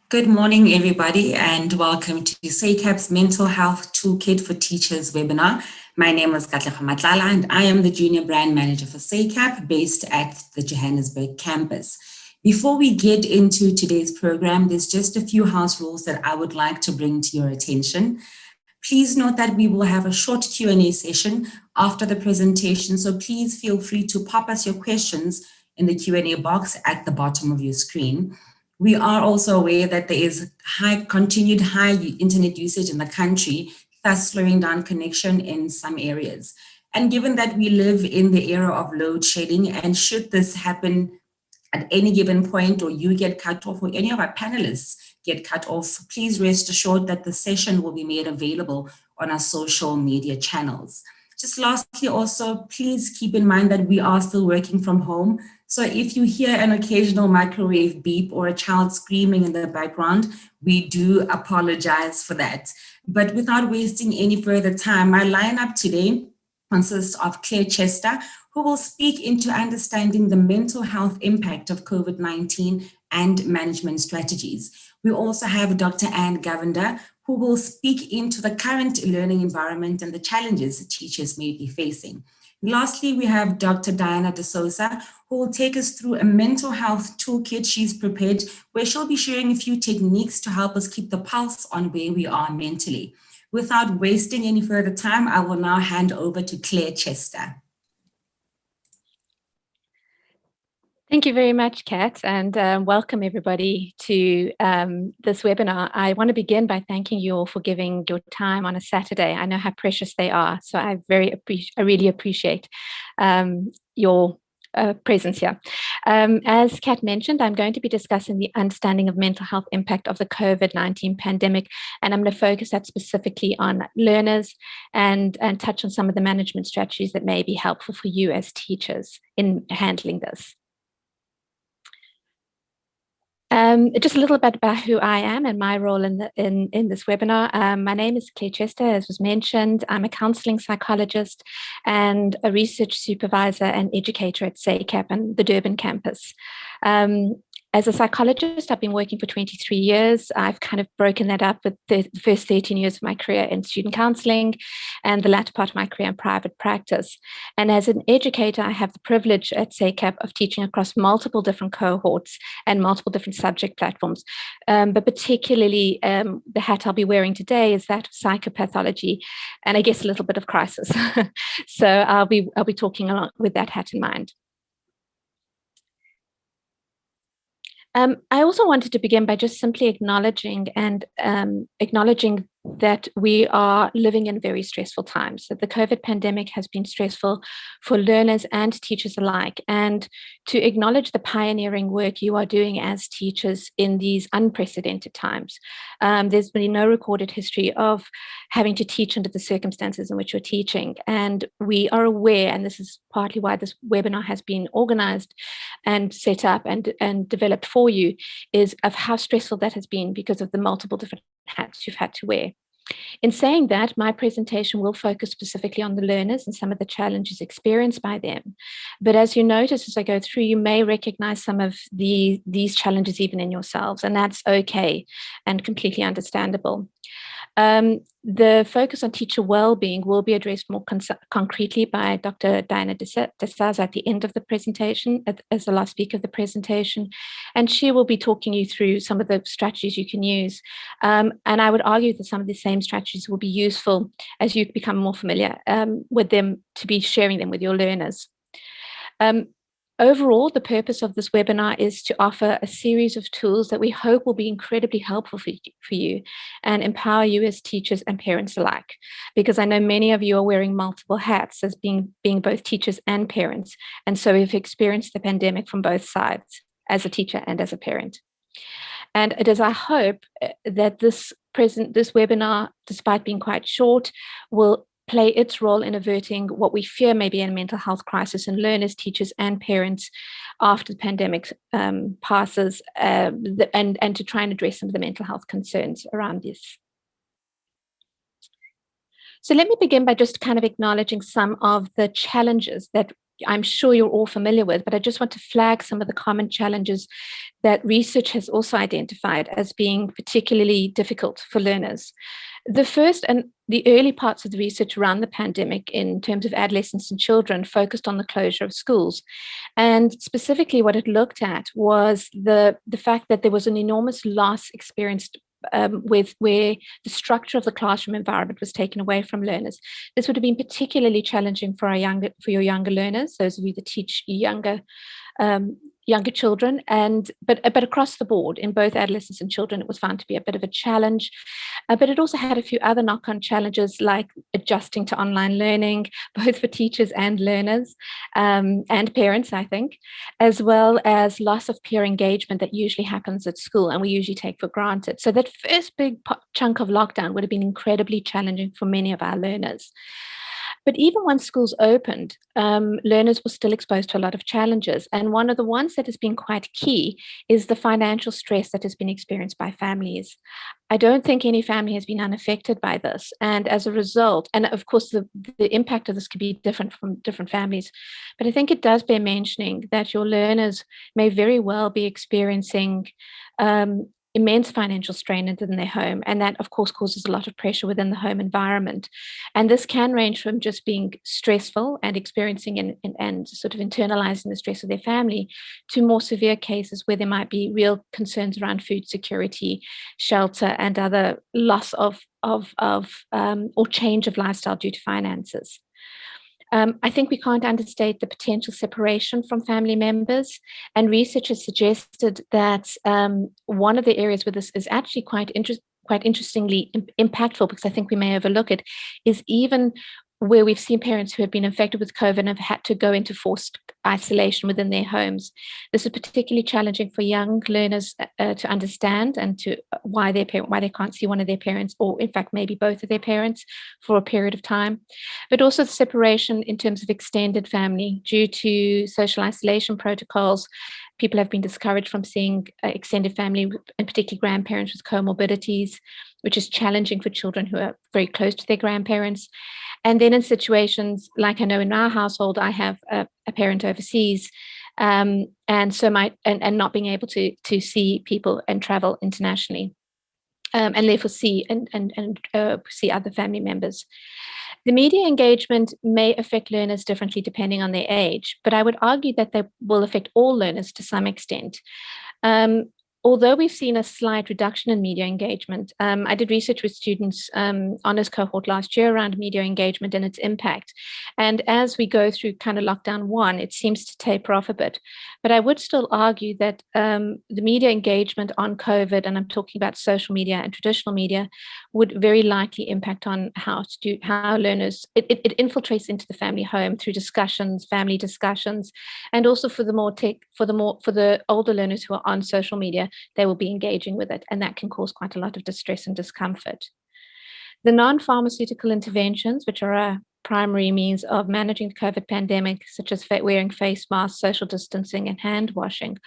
Good morning, everybody, and welcome to SACAP's Mental Health Toolkit for Teachers webinar. My name is Katlego Matlala, and I am the Junior Brand Manager for SACAP based at the Johannesburg campus. Before we get into today's program, there's just a few house rules that I would like to bring to your attention. Please note that we will have a short Q&A session after the presentation, so please feel free to pop us your questions in the Q&A box at the bottom of your screen. We are also aware that there is continued high internet usage in the country, thus slowing down connection in some areas. And given that we live in the era of load shedding, and should this happen at any given point, or you get cut off, or any of our panelists get cut off, please rest assured that the session will be made available on our social media channels. Just lastly, also, please keep in mind that we are still working from home. So if you hear an occasional microwave beep or a child screaming in the background, we do apologize for that. But without wasting any further time, my lineup today consists of Clare, who will speak into understanding the mental health impact of COVID-19 and management strategies. We also have Dr. Anne Govender, who will speak into the current learning environment and the challenges teachers may be facing. Lastly, we have Dr. Diana de Sousa, who will take us through a mental health toolkit she's prepared, where she'll be sharing a few techniques to help us keep the pulse on where we are mentally. Without wasting any further time, I will now hand over to Clare Chester. Thank you very much, Kat, and welcome everybody to this webinar. I want to begin by thanking you all for giving your time on a Saturday. I know how precious they are, so I really appreciate your presence here. As Kat mentioned, I'm going to be discussing the understanding of mental health impact of the COVID-19 pandemic, and I'm going to focus that specifically on learners and touch on some of the management strategies that may be helpful for you as teachers in handling this. Just a little bit about who I am and my role in this webinar. My name is Clare Chester, as was mentioned. I'm a counselling psychologist and a research supervisor and educator at SACAP and the Durban campus. As a psychologist, I've been working for 23 years. I've kind of broken that up with the first 13 years of my career in student counselling and the latter part of my career in private practice. And as an educator, I have the privilege at SACAP of teaching across multiple different cohorts and multiple different subject platforms. But particularly the hat I'll be wearing today is that of psychopathology and I guess a little bit of crisis. So I'll be talking along with that hat in mind. I also wanted to begin by just simply acknowledging that we are living in very stressful times, that the COVID pandemic has been stressful for learners and teachers alike, and to acknowledge the pioneering work you are doing as teachers in these unprecedented times. There's been no recorded history of having to teach under the circumstances in which you're teaching, and we are aware, and this is partly why this webinar has been organized and set up and developed for you, is of how stressful that has been because of the multiple different hats you've had to wear. In saying that, my presentation will focus specifically on the learners and some of the challenges experienced by them. But as you notice as I go through, you may recognize some of these challenges even in yourselves, and that's okay and completely understandable. The focus on teacher well-being will be addressed more concretely by Dr. Diana de Sousa at the end of the presentation, as the last speaker of the presentation, and she will be talking you through some of the strategies you can use. And I would argue that some of the same strategies will be useful as you become more familiar with them, to be sharing them with your learners. Overall, the purpose of this webinar is to offer a series of tools that we hope will be incredibly helpful for you and empower you as teachers and parents alike, because I know many of you are wearing multiple hats as being both teachers and parents, and so we've experienced the pandemic from both sides, as a teacher and as a parent. And it is our hope that this webinar, despite being quite short, will play its role in averting what we fear may be a mental health crisis in learners, teachers, and parents after the pandemic passes, and to try and address some of the mental health concerns around this. So let me begin by just kind of acknowledging some of the challenges that I'm sure you're all familiar with, but I just want to flag some of the common challenges that research has also identified as being particularly difficult for learners. The first and the early parts of the research around the pandemic in terms of adolescents and children focused on the closure of schools. And specifically what it looked at was the fact that there was an enormous loss experienced with where the structure of the classroom environment was taken away from learners. This would have been particularly challenging for your younger learners, those of you that teach younger children, but across the board in both adolescents and children, it was found to be a bit of a challenge. But it also had a few other knock-on challenges like adjusting to online learning, both for teachers and learners and parents, I think, as well as loss of peer engagement that usually happens at school and we usually take for granted. So that first big chunk of lockdown would have been incredibly challenging for many of our learners. But even once schools opened, learners were still exposed to a lot of challenges. And one of the ones that has been quite key is the financial stress that has been experienced by families. I don't think any family has been unaffected by this. And as a result, and of course, the impact of this could be different from different families, but I think it does bear mentioning that your learners may very well be experiencing immense financial strain within their home. And that, of course, causes a lot of pressure within the home environment. And this can range from just being stressful and experiencing and sort of internalizing the stress of their family to more severe cases where there might be real concerns around food security, shelter, and other loss of or change of lifestyle due to finances. I think we can't understate the potential separation from family members, and research has suggested that one of the areas where this is actually quite interestingly impactful, because I think we may overlook it, is even where we've seen parents who have been infected with COVID and have had to go into forced isolation within their homes. This is particularly challenging for young learners to understand and to why they can't see one of their parents, or in fact maybe both of their parents, for a period of time. But also the separation in terms of extended family due to social isolation protocols. People have been discouraged from seeing extended family, and particularly grandparents with comorbidities, which is challenging for children who are very close to their grandparents. And then in situations like I know in our household, I have a parent overseas, and so not being able to see people and travel internationally, and therefore see see other family members. The media engagement may affect learners differently depending on their age, but I would argue that they will affect all learners to some extent. Although we've seen a slight reduction in media engagement, I did research with students honors cohort last year around media engagement and its impact. And as we go through kind of lockdown one, it seems to taper off a bit. But I would still argue that the media engagement on COVID, and I'm talking about social media and traditional media, would very likely impact on how learners, it infiltrates into the family home through discussions, family discussions, and also for the older learners who are on social media, they will be engaging with it, and that can cause quite a lot of distress and discomfort. The non-pharmaceutical interventions, which are a primary means of managing the COVID pandemic, such as wearing face masks, social distancing, and hand washing,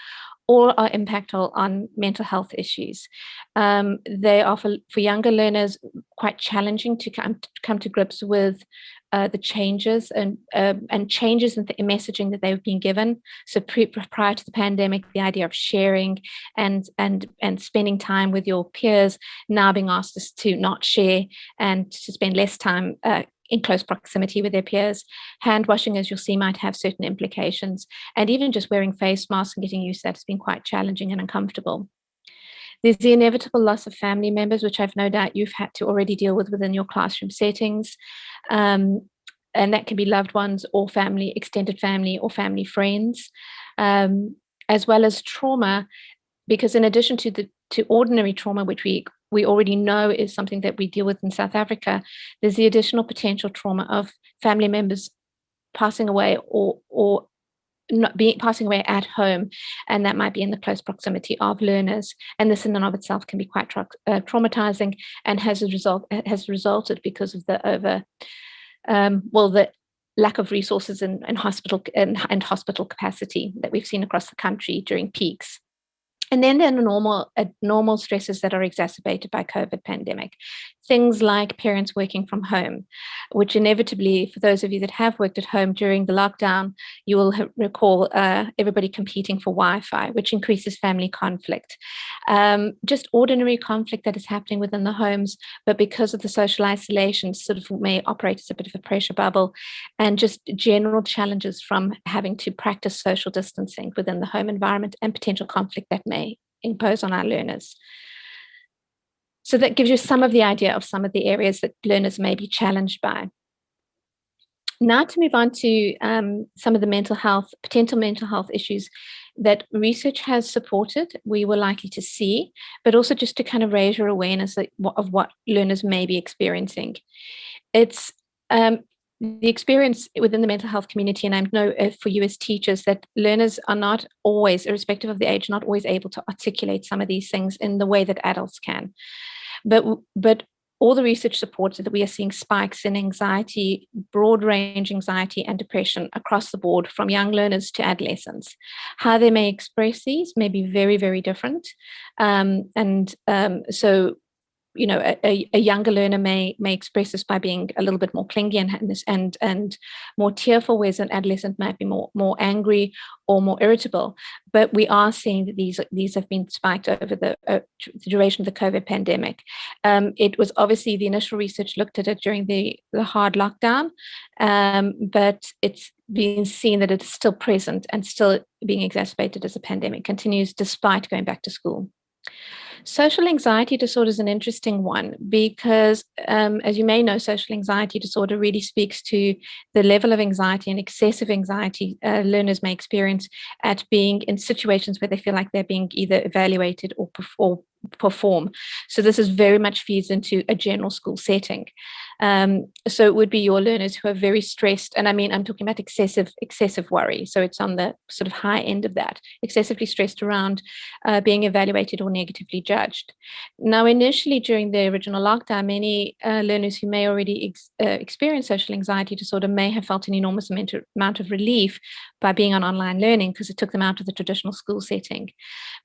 all are impactful on mental health issues. They are for younger learners quite challenging to come to grips with the changes and changes in the messaging that they've been given. So prior to the pandemic, the idea of sharing and spending time with your peers, now being asked to not share and to spend less time in close proximity with their peers. Hand washing, as you'll see, might have certain implications. And even just wearing face masks and getting used to that has been quite challenging and uncomfortable. There's the inevitable loss of family members, which I've no doubt you've had to already deal with within your classroom settings. And that can be loved ones or family, extended family or family friends, as well as trauma, because in addition to ordinary trauma, which we already know is something that we deal with in South Africa, there's the additional potential trauma of family members passing away or passing away at home, and that might be in the close proximity of learners. And this in and of itself can be quite traumatizing, and has resulted because of the lack of resources and hospital capacity that we've seen across the country during peaks. And then there are normal stresses that are exacerbated by COVID pandemic. things like parents working from home, which inevitably, for those of you that have worked at home during the lockdown, you will recall everybody competing for Wi-Fi, which increases family conflict. Just ordinary conflict that is happening within the homes, but because of the social isolation, sort of may operate as a bit of a pressure bubble, and just general challenges from having to practice social distancing within the home environment and potential conflict that may impose on our learners. So that gives you some of the idea of some of the areas that learners may be challenged by. Now to move on to some of the potential mental health issues that research has supported, we were likely to see, but also just to kind of raise your awareness of what learners may be experiencing. It's the experience within the mental health community, and I know for you as teachers, that learners are not always, irrespective of the age, not always able to articulate some of these things in the way that adults can. But all the research supports that we are seeing spikes in anxiety, broad range anxiety and depression across the board, from young learners to adolescents. How they may express these may be very, very different. So you know, a younger learner may express this by being a little bit more clingy and more tearful, whereas an adolescent might be more angry or more irritable. But we are seeing that these have been spiked over the duration of the COVID pandemic. It was obviously, the initial research looked at it during the hard lockdown, but it's being seen that it's still present and still being exacerbated as the pandemic continues, despite going back to school. Social anxiety disorder is an interesting one because, as you may know, social anxiety disorder really speaks to the level of anxiety and excessive anxiety learners may experience at being in situations where they feel like they're being either evaluated or perform. So this is very much feeds into a general school setting. So it would be your learners who are very stressed, and I mean, I'm talking about excessive worry. So it's on the sort of high end of that, excessively stressed around being evaluated or negatively judged. Now, initially during the original lockdown, many learners who may already experience social anxiety disorder may have felt an enormous amount of relief by being on online learning because it took them out of the traditional school setting.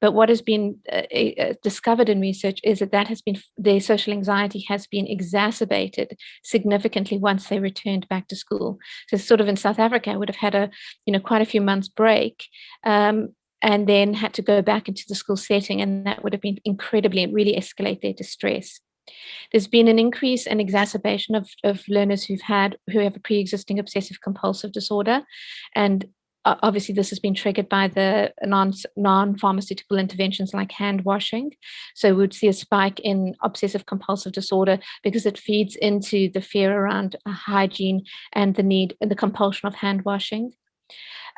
But what has been discovered in research is that their social anxiety has been exacerbated significantly once they returned back to school. So sort of in South Africa, I would have had quite a few months break, and then had to go back into the school setting, and that would have been really escalate their distress. There's been an increase and exacerbation of learners who have a pre-existing obsessive compulsive disorder, and obviously this has been triggered by the non-pharmaceutical interventions like hand washing. So we would see a spike in obsessive compulsive disorder because it feeds into the fear around hygiene and the need and the compulsion of hand washing.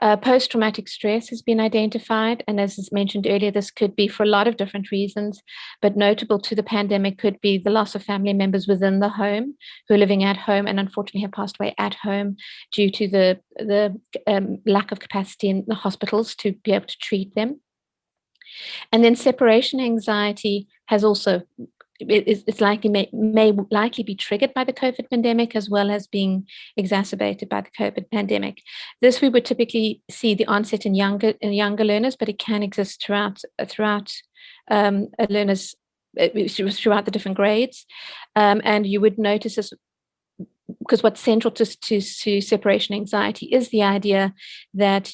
Post-traumatic stress has been identified, and as is mentioned earlier, this could be for a lot of different reasons, but notable to the pandemic could be the loss of family members within the home who are living at home and unfortunately have passed away at home due to the lack of capacity in the hospitals to be able to treat them. And then separation anxiety has also may likely be triggered by the COVID pandemic, as well as being exacerbated by the COVID pandemic. This we would typically see the onset in younger learners, but it can exist throughout learners throughout the different grades, and you would notice this because what's central to separation anxiety is the idea that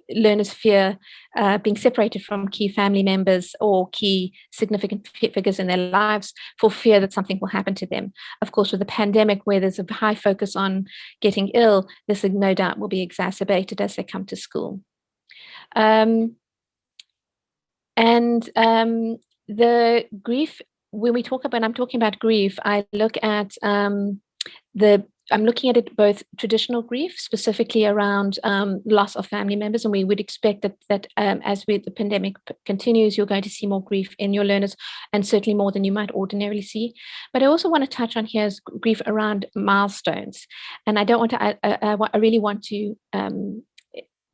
learners fear being separated from key family members or key significant figures in their lives for fear that something will happen to them. Of course, with the pandemic, where there's a high focus on getting ill, this no doubt will be exacerbated as they come to school. The grief, when I'm talking about grief, I look at I'm looking at it both traditional grief, specifically around loss of family members, and we would expect that as the pandemic continues, you're going to see more grief in your learners, and certainly more than you might ordinarily see. But I also want to touch on here is grief around milestones, and I really want to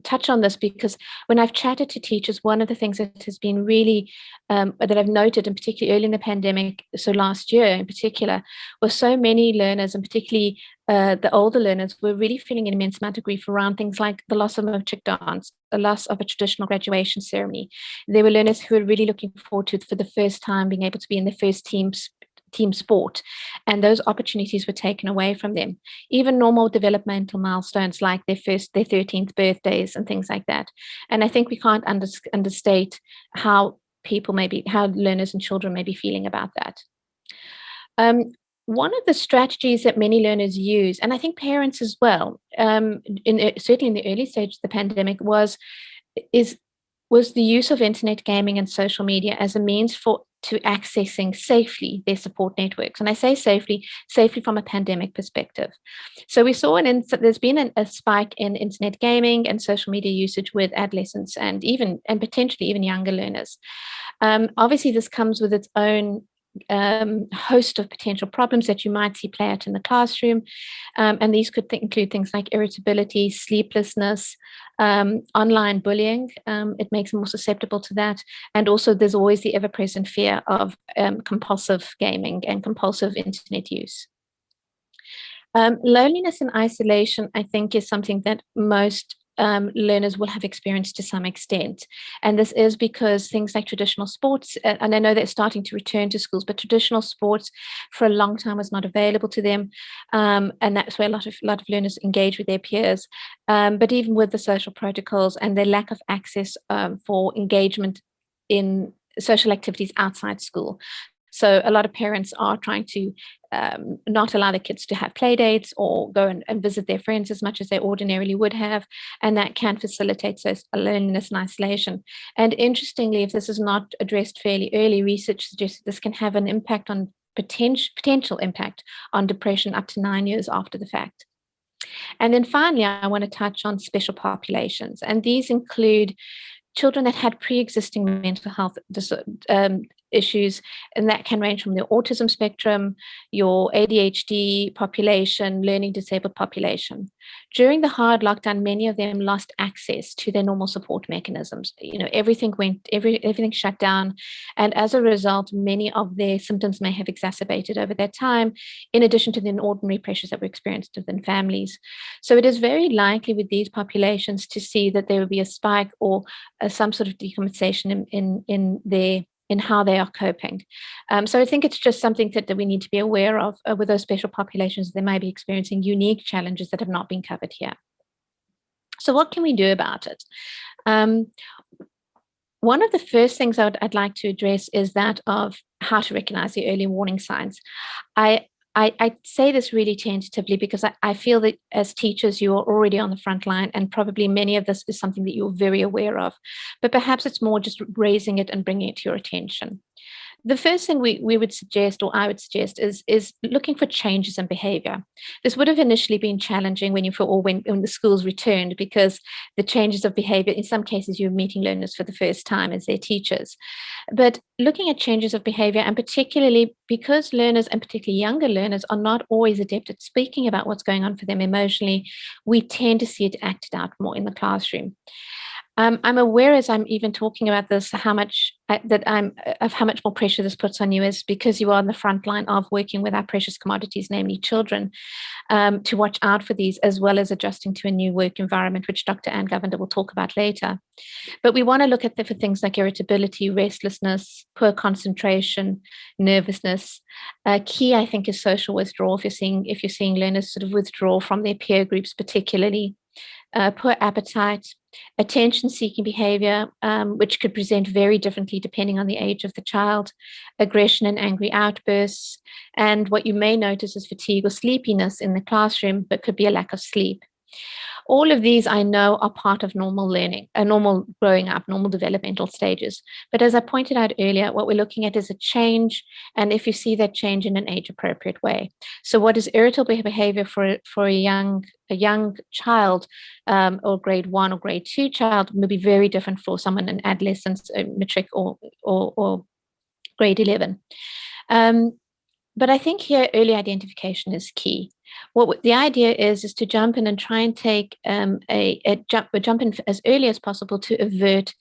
touch on this because when I've chatted to teachers, one of the things that has been really that I've noted, and particularly early in the pandemic, so last year in particular, was so many learners, and particularly the older learners, were really feeling an immense amount of grief around things like the loss of a chick dance, the loss of a traditional graduation ceremony. There were learners who were really looking forward to, for the first time, being able to be in the first team team sport, and those opportunities were taken away from them. Even normal developmental milestones like their 13th birthdays and things like that. And I think we can't understate how learners and children may be feeling about that. One of the strategies that many learners use, and I think parents as well, certainly in the early stage of the pandemic, was the use of internet gaming and social media as a means to accessing safely their support networks. And I say safely from a pandemic perspective. So we saw there's been a spike in internet gaming and social media usage with adolescents and potentially even younger learners. Obviously, this comes with its own host of potential problems that you might see play out in the classroom. And these could include things like irritability, sleeplessness, online bullying. It makes them more susceptible to that. And also there's always the ever-present fear of compulsive gaming and compulsive internet use. Loneliness and isolation, I think, is something that most learners will have experienced to some extent. And this is because things like traditional sports, and I know they're starting to return to schools, but traditional sports for a long time was not available to them. And that's where a lot of learners engage with their peers. But even with the social protocols and their lack of access for engagement in social activities outside school. So a lot of parents are trying to not allow the kids to have play dates or go and visit their friends as much as they ordinarily would have. And that can facilitate loneliness and isolation. And interestingly, if this is not addressed fairly early, research suggests that this can have an impact on potential impact on depression up to 9 years after the fact. And then finally, I want to touch on special populations. And these include children that had pre-existing mental health issues, and that can range from the autism spectrum, your ADHD population, learning disabled population. During the hard lockdown, many of them lost access to their normal support mechanisms. Everything shut down, and as a result, many of their symptoms may have exacerbated over that time, in addition to the ordinary pressures that were experienced within families. So it is very likely with these populations to see that there will be a spike or some sort of decompensation in how they are coping. So I think it's just something that we need to be aware of with those special populations. They might be experiencing unique challenges that have not been covered here. So what can we do about it? One of the first things I'd like to address is that of how to recognize the early warning signs. I say this really tentatively because I feel that as teachers, you are already on the front line, and probably many of this is something that you're very aware of, but perhaps it's more just raising it and bringing it to your attention. The first thing we would suggest, or I would suggest, is looking for changes in behavior. This would have initially been challenging when the schools returned, because the changes of behavior, in some cases, you're meeting learners for the first time as their teachers. But looking at changes of behavior, and particularly because learners, and particularly younger learners, are not always adept at speaking about what's going on for them emotionally, we tend to see it acted out more in the classroom. I'm aware, as I'm even talking about this, how much more pressure this puts on you, is because you are on the front line of working with our precious commodities, namely children, to watch out for these, as well as adjusting to a new work environment, which Dr. Anne Govender will talk about later. But we want to look at for things like irritability, restlessness, poor concentration, nervousness. Key, I think, is social withdrawal. If you're seeing learners sort of withdraw from their peer groups, particularly. Poor appetite, attention-seeking behavior, which could present very differently depending on the age of the child, aggression and angry outbursts, and what you may notice is fatigue or sleepiness in the classroom, but could be a lack of sleep. All of these, I know, are part of normal learning, normal growing up, normal developmental stages. But as I pointed out earlier, what we're looking at is a change, and if you see that change in an age-appropriate way. So what is irritable behavior for a young child, or grade 1 or grade 2 child, may be very different for someone in adolescence, matric, or grade 11. But I think here early identification is key. What the idea is to jump in and try and take jump in as early as possible to avert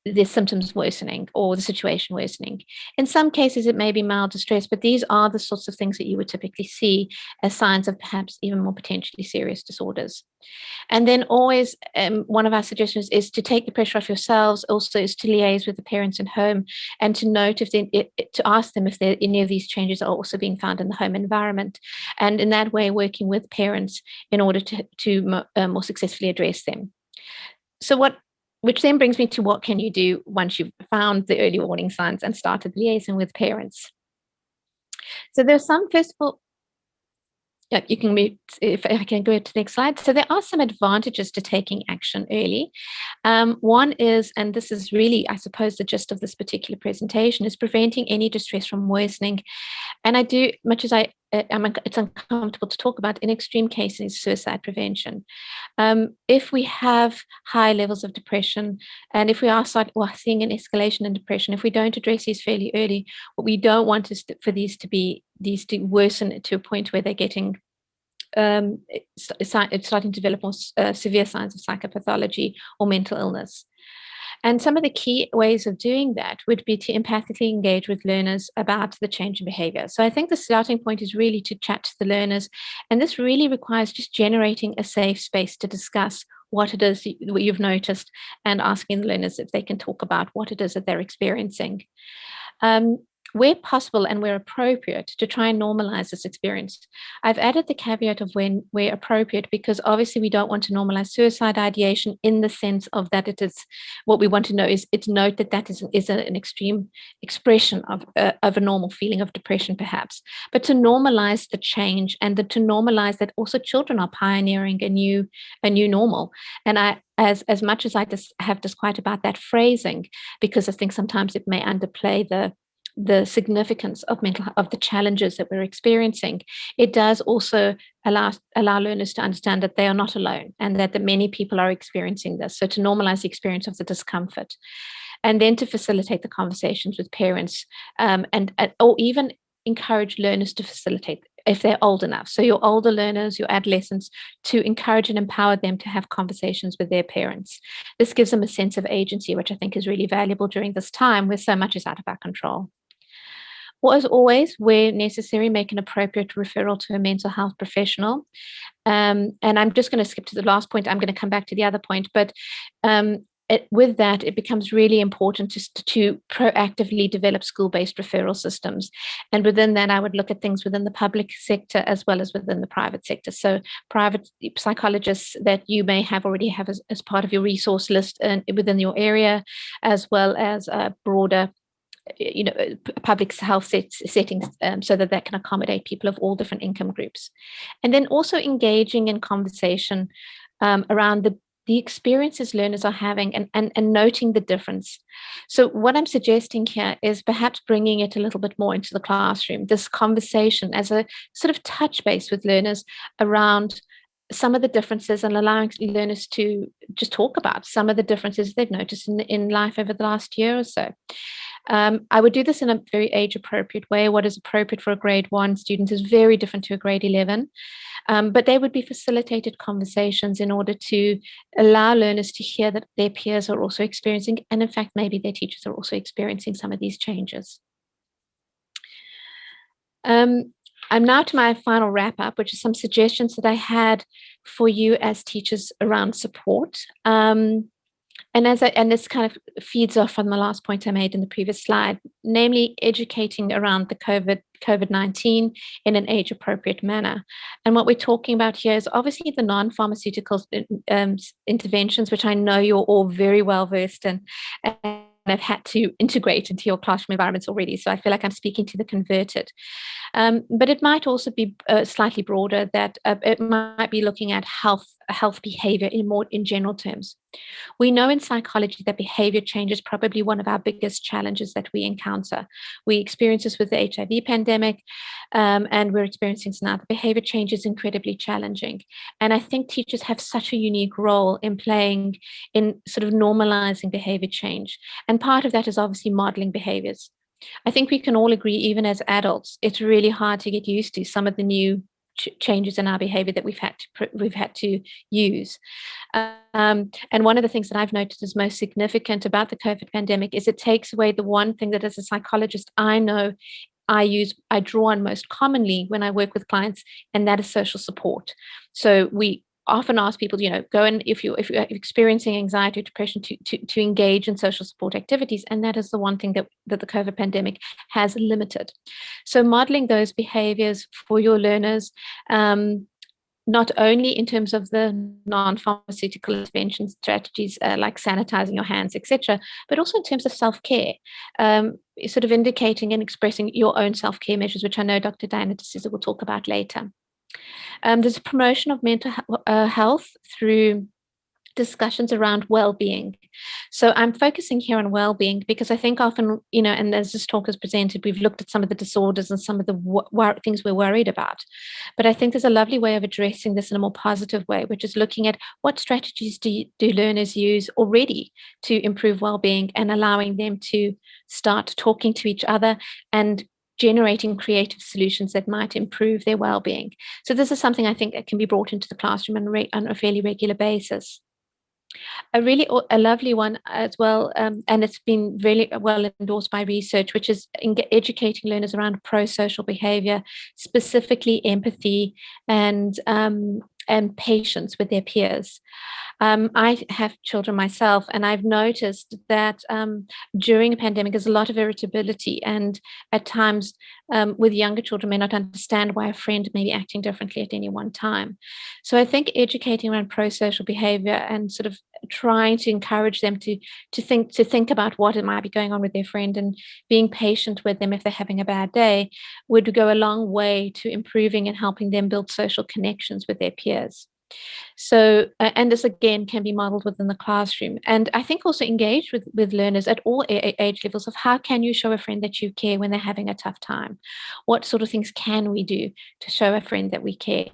the symptoms worsening or the situation worsening. In some cases, it may be mild distress, but these are the sorts of things that you would typically see as signs of perhaps even more potentially serious disorders. And then always, one of our suggestions is to take the pressure off yourselves. Also, is to liaise with the parents in home and to note if to ask them if any of these changes are also being found in the home environment, and in that way, working with parents in order to more successfully address them. So which then brings me to what can you do once you've found the early warning signs and started liaising with parents. So there's some, first of all, yeah, you can move, if I can go to the next slide. So there are some advantages to taking action early. One is, and this is really, I suppose, the gist of this particular presentation, is preventing any distress from worsening. And I do, much as it's uncomfortable to talk about, in extreme cases, suicide prevention. If we have high levels of depression, and if we are seeing an escalation in depression, if we don't address these fairly early, what we don't want is for these to worsen to a point where they're getting it's starting to develop more severe signs of psychopathology or mental illness. And some of the key ways of doing that would be to empathically engage with learners about the change in behavior. So I think the starting point is really to chat to the learners. And this really requires just generating a safe space to discuss what it is what you've noticed and asking the learners if they can talk about what it is that they're experiencing. Where possible and where appropriate, to try and normalize this experience. I've added the caveat of where appropriate, because obviously we don't want to normalize suicide ideation in the sense of that it is, what we want to know is, it's note that is an extreme expression of a normal feeling of depression perhaps, but to normalize the change and to normalize that also children are pioneering a new normal. And as much as I have disquiet about that phrasing, because I think sometimes it may underplay the significance of the challenges that we're experiencing, it does also allow learners to understand that they are not alone and that many people are experiencing this. So to normalize the experience of the discomfort, and then to facilitate the conversations with parents, or even encourage learners to facilitate if they're old enough. So your older learners, your adolescents, to encourage and empower them to have conversations with their parents. This gives them a sense of agency, which I think is really valuable during this time where so much is out of our control. Or as always, where necessary, make an appropriate referral to a mental health professional. And I'm just going to skip to the last point. I'm going to come back to the other point. But with that, it becomes really important to proactively develop school-based referral systems. And within that, I would look at things within the public sector as well as within the private sector. So private psychologists that you may already have as part of your resource list within your area, as well as broader public health settings, so that can accommodate people of all different income groups. And then also engaging in conversation around the experiences learners are having and noting the difference. So what I'm suggesting here is perhaps bringing it a little bit more into the classroom, this conversation as a sort of touch base with learners around some of the differences, and allowing learners to just talk about some of the differences they've noticed in life over the last year or so. I would do this in a very age-appropriate way. What is appropriate for a grade 1 student is very different to a grade 11. But they would be facilitated conversations in order to allow learners to hear that their peers are also experiencing, and in fact, maybe their teachers are also experiencing some of these changes. I'm now to my final wrap-up, which is some suggestions that I had for you as teachers around support. And this kind of feeds off from the last point I made in the previous slide, namely educating around the COVID-19 in an age-appropriate manner. And what we're talking about here is obviously the non-pharmaceutical interventions, which I know you're all very well versed in and have had to integrate into your classroom environments already. So I feel like I'm speaking to the converted. But it might also be slightly broader, that it might be looking at health behavior in general terms. We know in psychology that behavior change is probably one of our biggest challenges that we encounter. We experience this with the HIV pandemic, and we're experiencing this now. The behavior change is incredibly challenging. And I think teachers have such a unique role in playing in sort of normalizing behavior change. And part of that is obviously modeling behaviors. I think we can all agree, even as adults, it's really hard to get used to some of the new changes in our behavior that we've had to use. And one of the things that I've noticed is most significant about the COVID pandemic is it takes away the one thing that as a psychologist I know I draw on most commonly when I work with clients, and that is social support. So we often ask people, go and if you're experiencing anxiety or depression, to engage in social support activities, and that is the one thing that the COVID pandemic has limited. So modeling those behaviors for your learners, not only in terms of the non-pharmaceutical intervention strategies like sanitizing your hands, etc., but also in terms of self-care, sort of indicating and expressing your own self-care measures, which I know Dr. Diana D'Souza will talk about later. There's a promotion of mental health through discussions around well-being. So I'm focusing here on well-being because I think often, and as this talk is presented, we've looked at some of the disorders and some of the things we're worried about. But I think there's a lovely way of addressing this in a more positive way, which is looking at what strategies do learners use already to improve well-being and allowing them to start talking to each other and generating creative solutions that might improve their well-being. So this is something I think that can be brought into the classroom on a fairly regular basis. A lovely one as well, and it's been really well endorsed by research, which is educating learners around pro-social behavior, specifically empathy and patience with their peers. I have children myself, and I've noticed that during a pandemic, there's a lot of irritability, and at times with younger children may not understand why a friend may be acting differently at any one time. So I think educating around pro-social behavior and sort of trying to encourage them to think about what it might be going on with their friend and being patient with them if they're having a bad day would go a long way to improving and helping them build social connections with their peers. So, and this again can be modeled within the classroom. And I think also engage with learners at all age levels of how can you show a friend that you care when they're having a tough time? What sort of things can we do to show a friend that we care?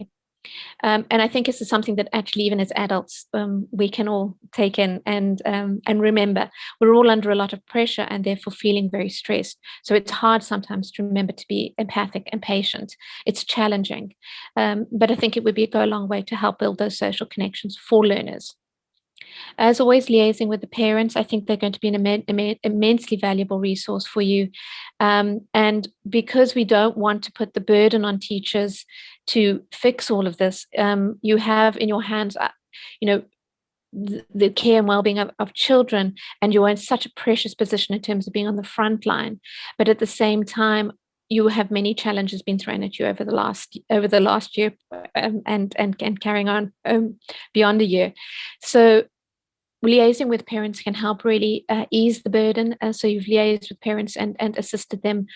And I think this is something that actually, even as adults, we can all take in and remember. We're all under a lot of pressure and therefore feeling very stressed. So it's hard sometimes to remember to be empathic and patient. It's challenging. But I think it would go a long way to help build those social connections for learners. As always, liaising with the parents, I think they're going to be an immensely valuable resource for you. And because we don't want to put the burden on teachers to fix all of this, you have in your hands, the care and well-being of children, and you're in such a precious position in terms of being on the front line. But at the same time, you have many challenges being thrown at you over the last year, and carrying on beyond a year. So liaising with parents can help really ease the burden. So you've liaised with parents and assisted them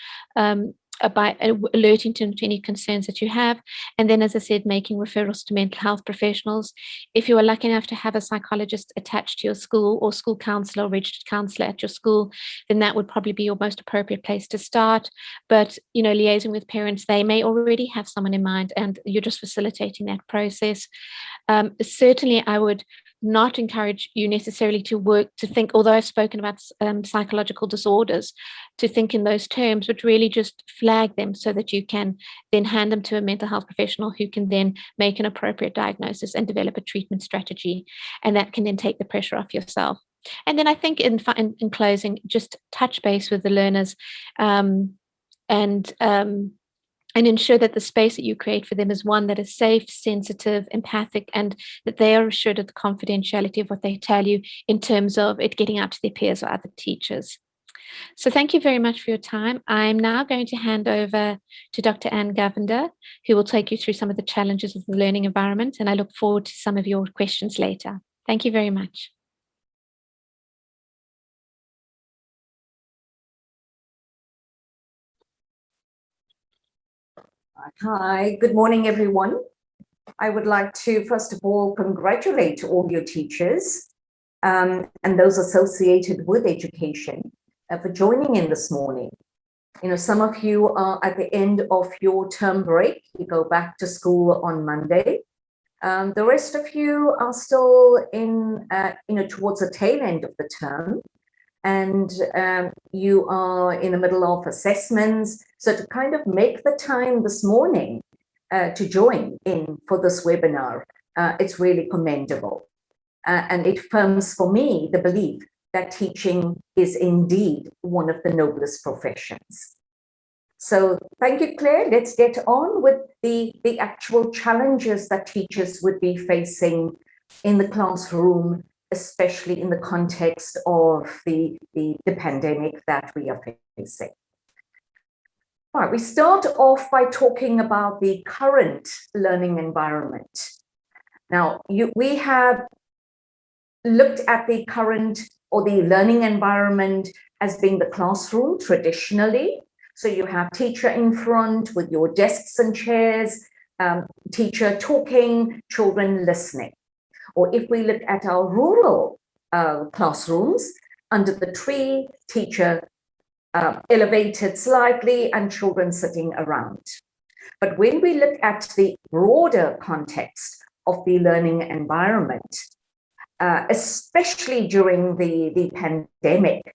by alerting to any concerns that you have. And then, as I said, making referrals to mental health professionals. If you are lucky enough to have a psychologist attached to your school or school counselor or registered counselor at your school, then that would probably be your most appropriate place to start. But, liaising with parents, they may already have someone in mind and you're just facilitating that process. Certainly, I would not encourage you necessarily to think, although I've spoken about psychological disorders, to think in those terms, but really just flag them so that you can then hand them to a mental health professional who can then make an appropriate diagnosis and develop a treatment strategy. And that can then take the pressure off yourself. And then I think in closing, just touch base with the learners and ensure that the space that you create for them is one that is safe, sensitive, empathic, and that they are assured of the confidentiality of what they tell you in terms of it getting out to their peers or other teachers. So thank you very much for your time. I'm now going to hand over to Dr. Anne Govender, who will take you through some of the challenges of the learning environment, and I look forward to some of your questions later. Thank you very much. Hi, good morning, everyone. I would like to, first of all, congratulate all your teachers and those associated with education for joining in this morning. Some of you are at the end of your term break. You go back to school on Monday. The rest of you are still in, towards the tail end of the term. And you are in the middle of assessments. So to kind of make the time this morning to join in for this webinar. It's really commendable. And it affirms for me the belief that teaching is indeed one of the noblest professions. So thank you, Claire. Let's get on with the actual challenges that teachers would be facing in the classroom, especially in the context of the pandemic that we are facing. All right, we start off by talking about the current learning environment. Now, we have looked at the current or the learning environment as being the classroom traditionally. So you have teacher in front with your desks and chairs, teacher talking, children listening. Or if we look at our rural classrooms, under the tree, teacher elevated slightly and children sitting around. But when we look at the broader context of the learning environment, especially during the pandemic,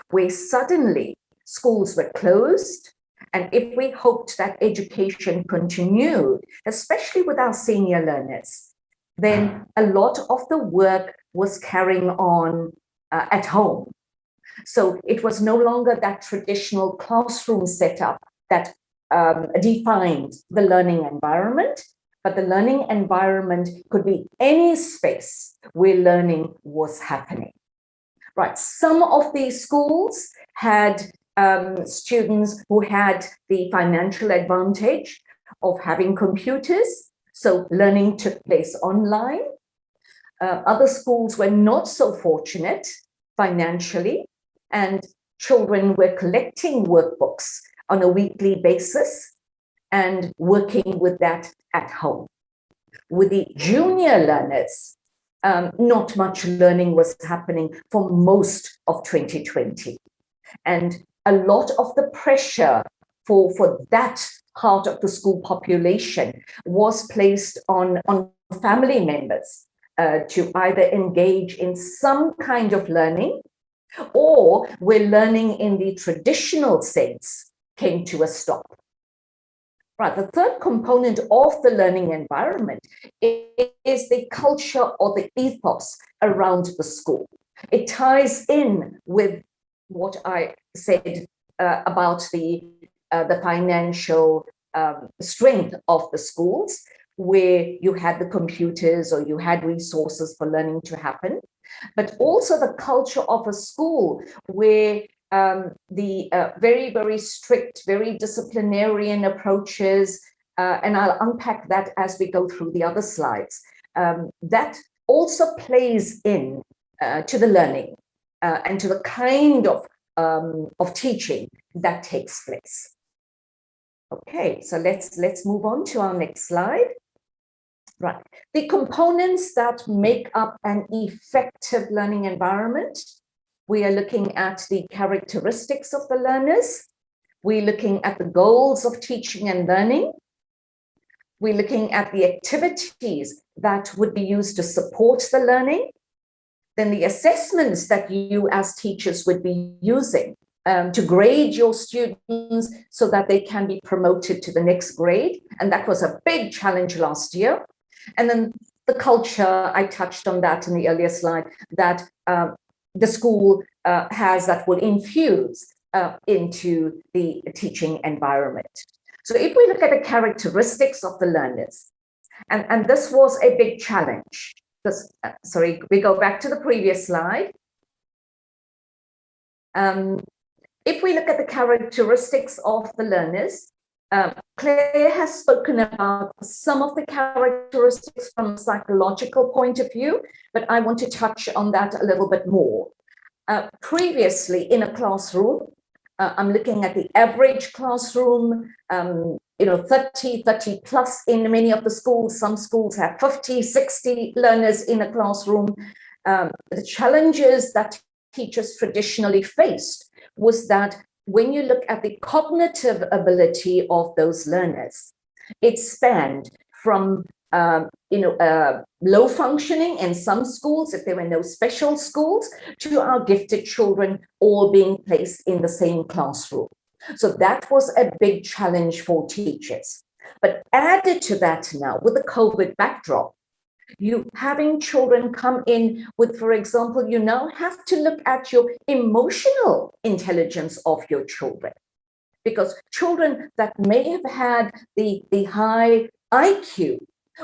where suddenly schools were closed, and if we hoped that education continued, especially with our senior learners, then a lot of the work was carrying on at home. So it was no longer that traditional classroom setup that defined the learning environment, but the learning environment could be any space where learning was happening. Right, some of these schools had students who had the financial advantage of having computers, so learning took place online. Other schools were not so fortunate financially, and children were collecting workbooks on a weekly basis and working with that at home. With the junior learners, not much learning was happening for most of 2020. And a lot of the pressure for that part of the school population was placed on family members to either engage in some kind of learning, or where learning in the traditional sense came to a stop. Right, the third component of the learning environment is the culture or the ethos around the school. It ties in with what I said about the financial strength of the schools, where you had the computers or you had resources for learning to happen, but also the culture of a school where the very, very strict, very disciplinarian approaches, and I'll unpack that as we go through the other slides, that also plays in to the learning and to the kind of teaching that takes place. Okay, so let's move on to our next slide. Right, the components that make up an effective learning environment. We are looking at the characteristics of the learners. We're looking at the goals of teaching and learning. We're looking at the activities that would be used to support the learning. Then the assessments that you as teachers would be using to grade your students so that they can be promoted to the next grade. And that was a big challenge last year. And then the culture, I touched on that in the earlier slide, that the school has that will infuse into the teaching environment. So if we look at the characteristics of the learners, and this was a big challenge. Sorry, we go back to the previous slide. If we look at the characteristics of the learners, Claire has spoken about some of the characteristics from a psychological point of view, but I want to touch on that a little bit more. Previously in a classroom, I'm looking at the average classroom, 30 plus in many of the schools. Some schools have 50, 60 learners in a classroom. The challenges that teachers traditionally faced was that when you look at the cognitive ability of those learners, it spanned from low functioning in some schools, if there were no special schools, to our gifted children all being placed in the same classroom. So that was a big challenge for teachers. But added to that now, with the COVID backdrop, you having children come in with, for example, you now have to look at your emotional intelligence of your children. Because children that may have had the high IQ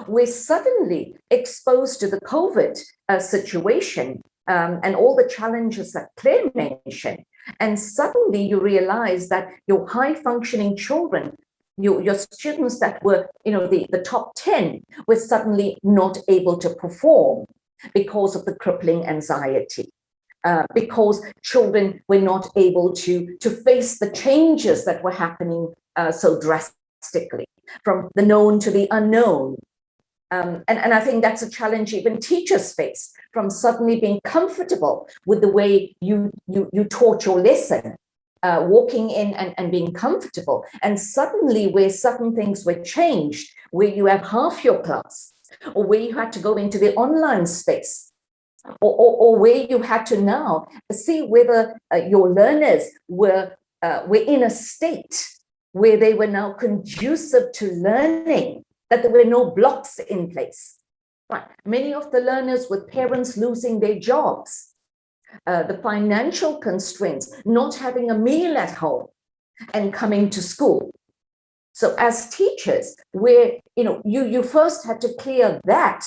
were suddenly exposed to the COVID situation and all the challenges that Claire mentioned. And suddenly you realize that your high functioning children, your students that were, the top 10 were suddenly not able to perform because of the crippling anxiety. Because children were not able to face the changes that were happening so drastically, from the known to the unknown. And I think that's a challenge even teachers face, from suddenly being comfortable with the way you taught your lesson, walking in and being comfortable, and suddenly where certain things were changed, where you have half your class, or where you had to go into the online space, or where you had to now see whether your learners were in a state where they were now conducive to learning, that there were no blocks in place. Right. Many of the learners with parents losing their jobs, the financial constraints, not having a meal at home and coming to school. So as teachers, where you first had to clear that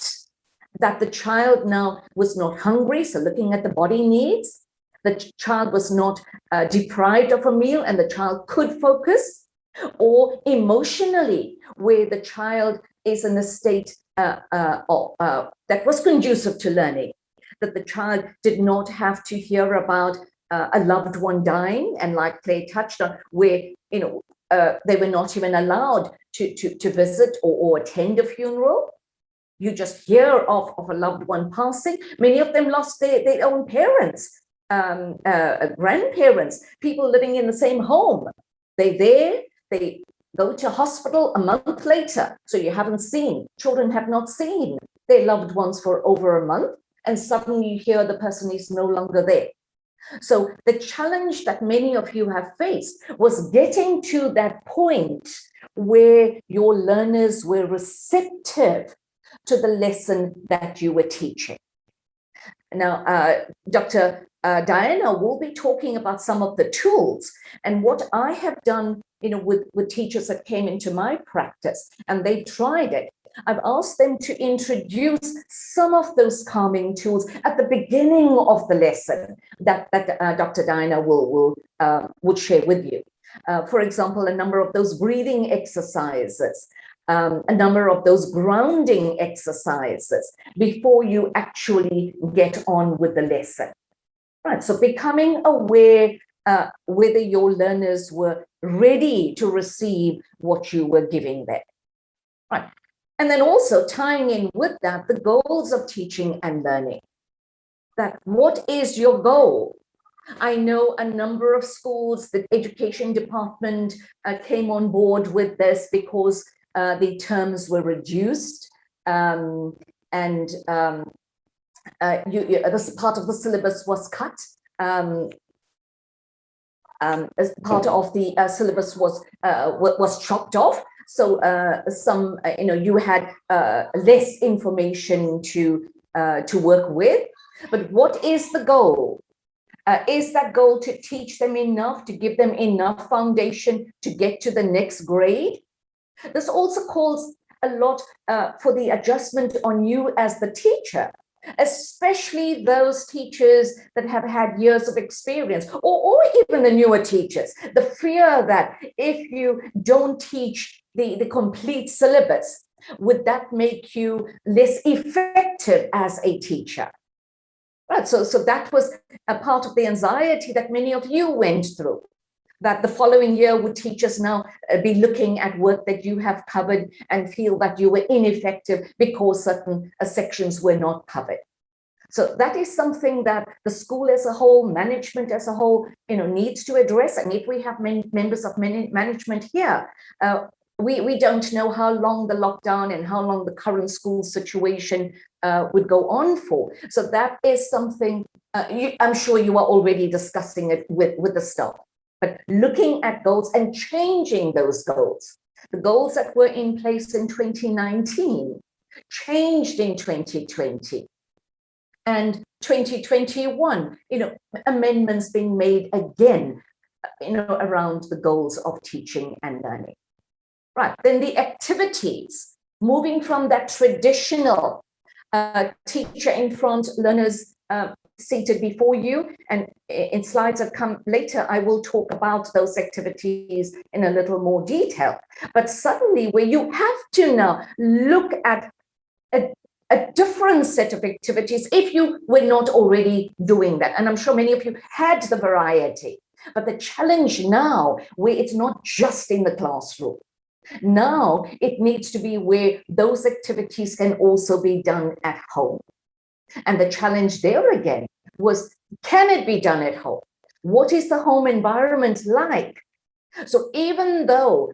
the child now was not hungry, so looking at the body needs, the child was not deprived of a meal and the child could focus, or emotionally, where the child is in a state that was conducive to learning, that the child did not have to hear about a loved one dying, and like Claire touched on, where they were not even allowed to visit or attend a funeral. You just hear of a loved one passing. Many of them lost their own parents, grandparents, people living in the same home. They're there, they go to hospital a month later. So you haven't seen, children have not seen their loved ones for over a month, and suddenly you hear the person is no longer there. So the challenge that many of you have faced was getting to that point where your learners were receptive to the lesson that you were teaching. Now, Dr. Diana will be talking about some of the tools, and what I have done, with teachers that came into my practice and they've tried it. I've asked them to introduce some of those calming tools at the beginning of the lesson that Dr. Diana would share with you. For example, a number of those breathing exercises, a number of those grounding exercises before you actually get on with the lesson. Right, so becoming aware whether your learners were ready to receive what you were giving them. Right. And then also tying in with that, the goals of teaching and learning. That what is your goal? I know a number of schools, the education department came on board with this because the terms were reduced, this part of the syllabus was cut. As part of the syllabus was chopped off. So you had less information to work with. But what is the goal? Is that goal to teach them enough, to give them enough foundation to get to the next grade? This also calls a lot for the adjustment on you as the teacher, especially those teachers that have had years of experience, or even the newer teachers. The fear that if you don't teach the complete syllabus, would that make you less effective as a teacher? Right, so that was a part of the anxiety that many of you went through, that the following year would teachers now be looking at work that you have covered and feel that you were ineffective because certain sections were not covered. So that is something that the school as a whole, management as a whole, needs to address. And if we have members of management here, we don't know how long the lockdown and how long the current school situation would go on for. So that is something I'm sure you are already discussing it with the staff. But looking at goals and changing those goals. The goals that were in place in 2019 changed in 2020. And 2021, amendments being made again, around the goals of teaching and learning. Right, then the activities, moving from that traditional teacher in front, learners seated before you, and in slides that come later, I will talk about those activities in a little more detail. But suddenly, where you have to now look at a different set of activities if you were not already doing that. And I'm sure many of you had the variety, but the challenge now, where it's not just in the classroom, now it needs to be where those activities can also be done at home. And the challenge there again was, can it be done at home? What is the home environment like? So even though,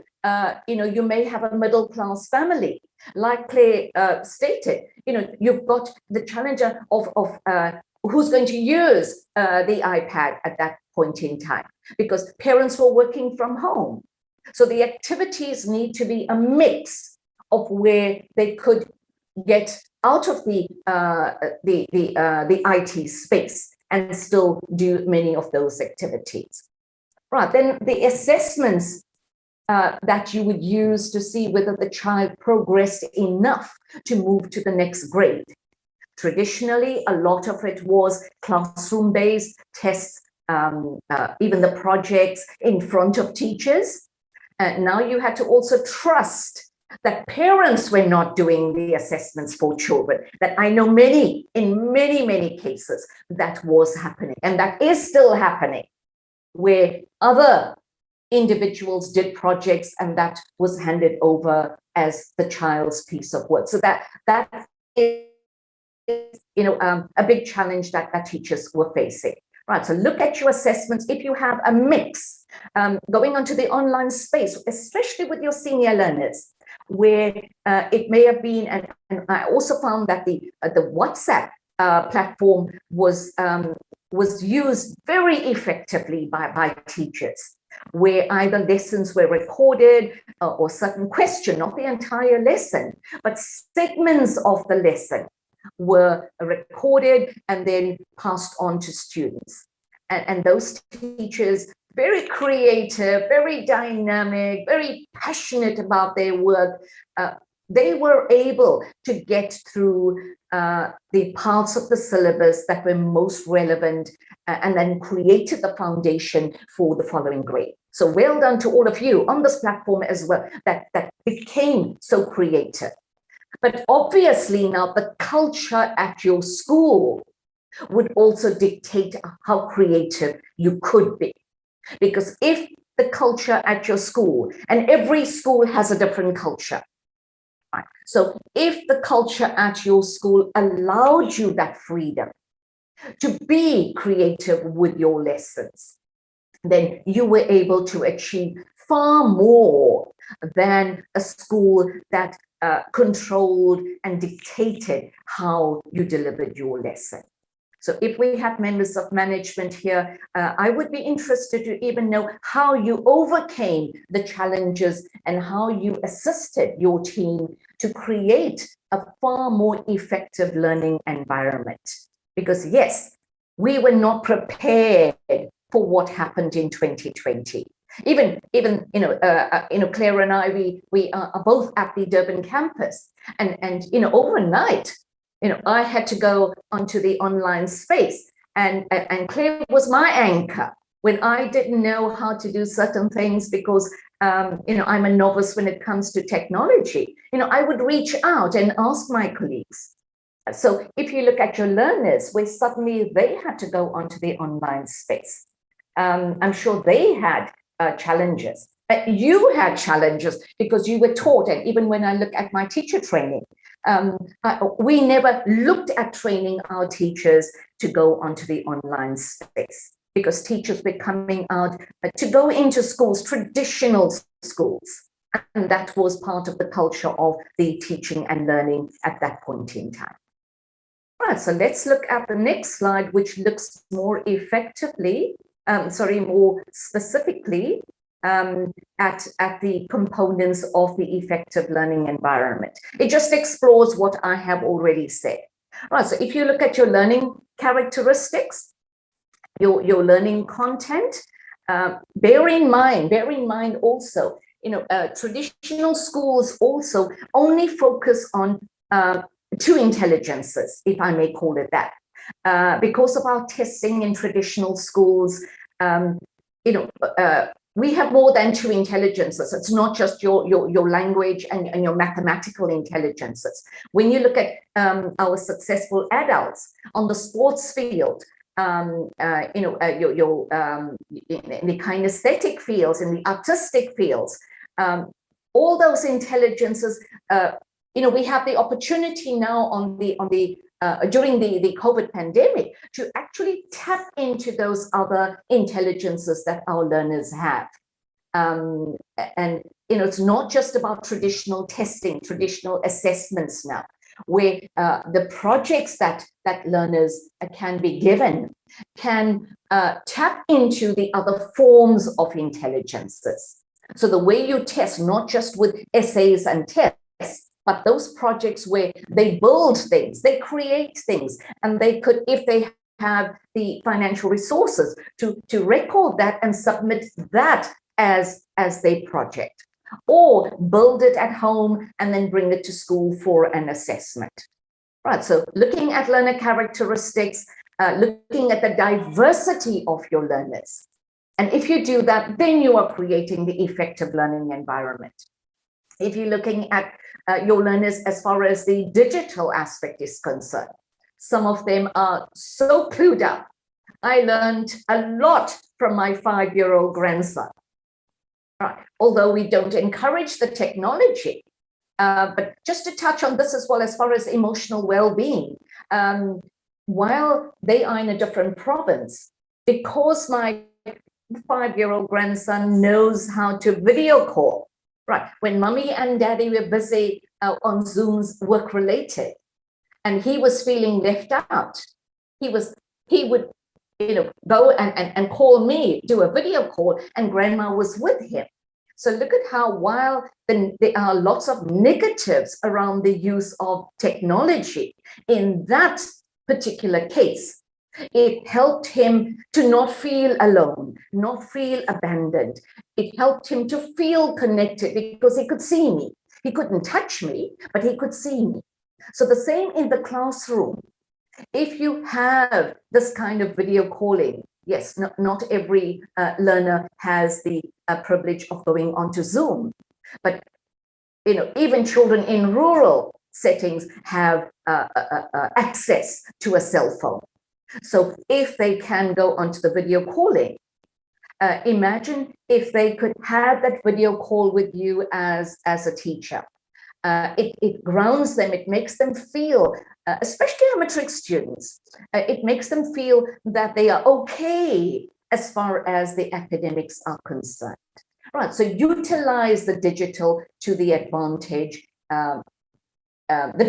you may have a middle class family, like Clare stated, you've got the challenge of who's going to use the iPad at that point in time, because parents were working from home. So the activities need to be a mix of where they could get out of the IT space and still do many of those activities. Right, then the assessments that you would use to see whether the child progressed enough to move to the next grade. Traditionally, a lot of it was classroom-based tests, even the projects in front of teachers. Now you had to also trust that parents were not doing the assessments for children. That I know in many cases, that was happening, and that is still happening, where other individuals did projects and that was handed over as the child's piece of work. So that is, a big challenge that teachers were facing. Right, so look at your assessments. If you have a mix, going onto the online space, especially with your senior learners, where it may have been, and I also found that the WhatsApp platform was used very effectively by teachers, where either lessons were recorded or certain question, not the entire lesson, but segments of the lesson were recorded and then passed on to students. And those teachers, very creative, very dynamic, very passionate about their work, they were able to get through the parts of the syllabus that were most relevant and then created the foundation for the following grade. So well done to all of you on this platform as well, that became so creative. But obviously now the culture at your school would also dictate how creative you could be. Because if the culture at your school, and every school has a different culture, right? So if the culture at your school allowed you that freedom to be creative with your lessons, then you were able to achieve far more than a school that controlled and dictated how you delivered your lesson. So if we have members of management here, I would be interested to even know how you overcame the challenges and how you assisted your team to create a far more effective learning environment. Because yes, we were not prepared for what happened in 2020. Even Clare and I, we are both at the Durban campus, and overnight, I had to go onto the online space, and Clare was my anchor when I didn't know how to do certain things because I'm a novice when it comes to technology. I would reach out and ask my colleagues. So if you look at your learners, where suddenly they had to go onto the online space, I'm sure they had challenges. You had challenges because you were taught, and even when I look at my teacher training, we never looked at training our teachers to go onto the online space because teachers were coming out to go into schools, traditional schools. And that was part of the culture of the teaching and learning at that point in time. Right, so let's look at the next slide, which looks more effectively, more specifically at the components of the effective learning environment. It just explores what I have already said. Right, so if you look at your learning characteristics, your learning content, bear in mind also, traditional schools also only focus on two intelligences, if I may call it that. Because of our testing in traditional schools, we have more than two intelligences. It's not just your language and your mathematical intelligences. When you look at our successful adults on the sports field, in the kinesthetic fields, in the artistic fields, all those intelligences, we have the opportunity now during the COVID pandemic to actually tap into those other intelligences that our learners have. And it's not just about traditional testing, traditional assessments now, where the projects that learners can be given can tap into the other forms of intelligences. So the way you test, not just with essays and tests, but those projects where they build things, they create things, and they could, if they have the financial resources, to record that and submit that as their project, or build it at home and then bring it to school for an assessment. Right, so looking at learner characteristics, looking at the diversity of your learners. And if you do that, then you are creating the effective learning environment. If you're looking at your learners as far as the digital aspect is concerned, some of them are so clued up. I learned a lot from my 5-year-old grandson. Right. Although we don't encourage the technology, but just to touch on this as well, as far as emotional well-being, while they are in a different province, because my 5-year-old grandson knows how to video call. Right, when mommy and daddy were busy on Zoom's work-related, and he was feeling left out, he would go and call me, do a video call, and grandma was with him. So look at how, while there are lots of negatives around the use of technology, in that particular case, it helped him to not feel alone, not feel abandoned. It helped him to feel connected because he could see me. He couldn't touch me, but he could see me. So the same in the classroom. If you have this kind of video calling, yes, not every learner has the privilege of going onto Zoom, but even children in rural settings have access to a cell phone. So if they can go onto the video calling, imagine if they could have that video call with you as a teacher. It grounds them, it makes them feel, especially our matric students, it makes them feel that they are okay as far as the academics are concerned. Right, so utilize the digital to the advantage, the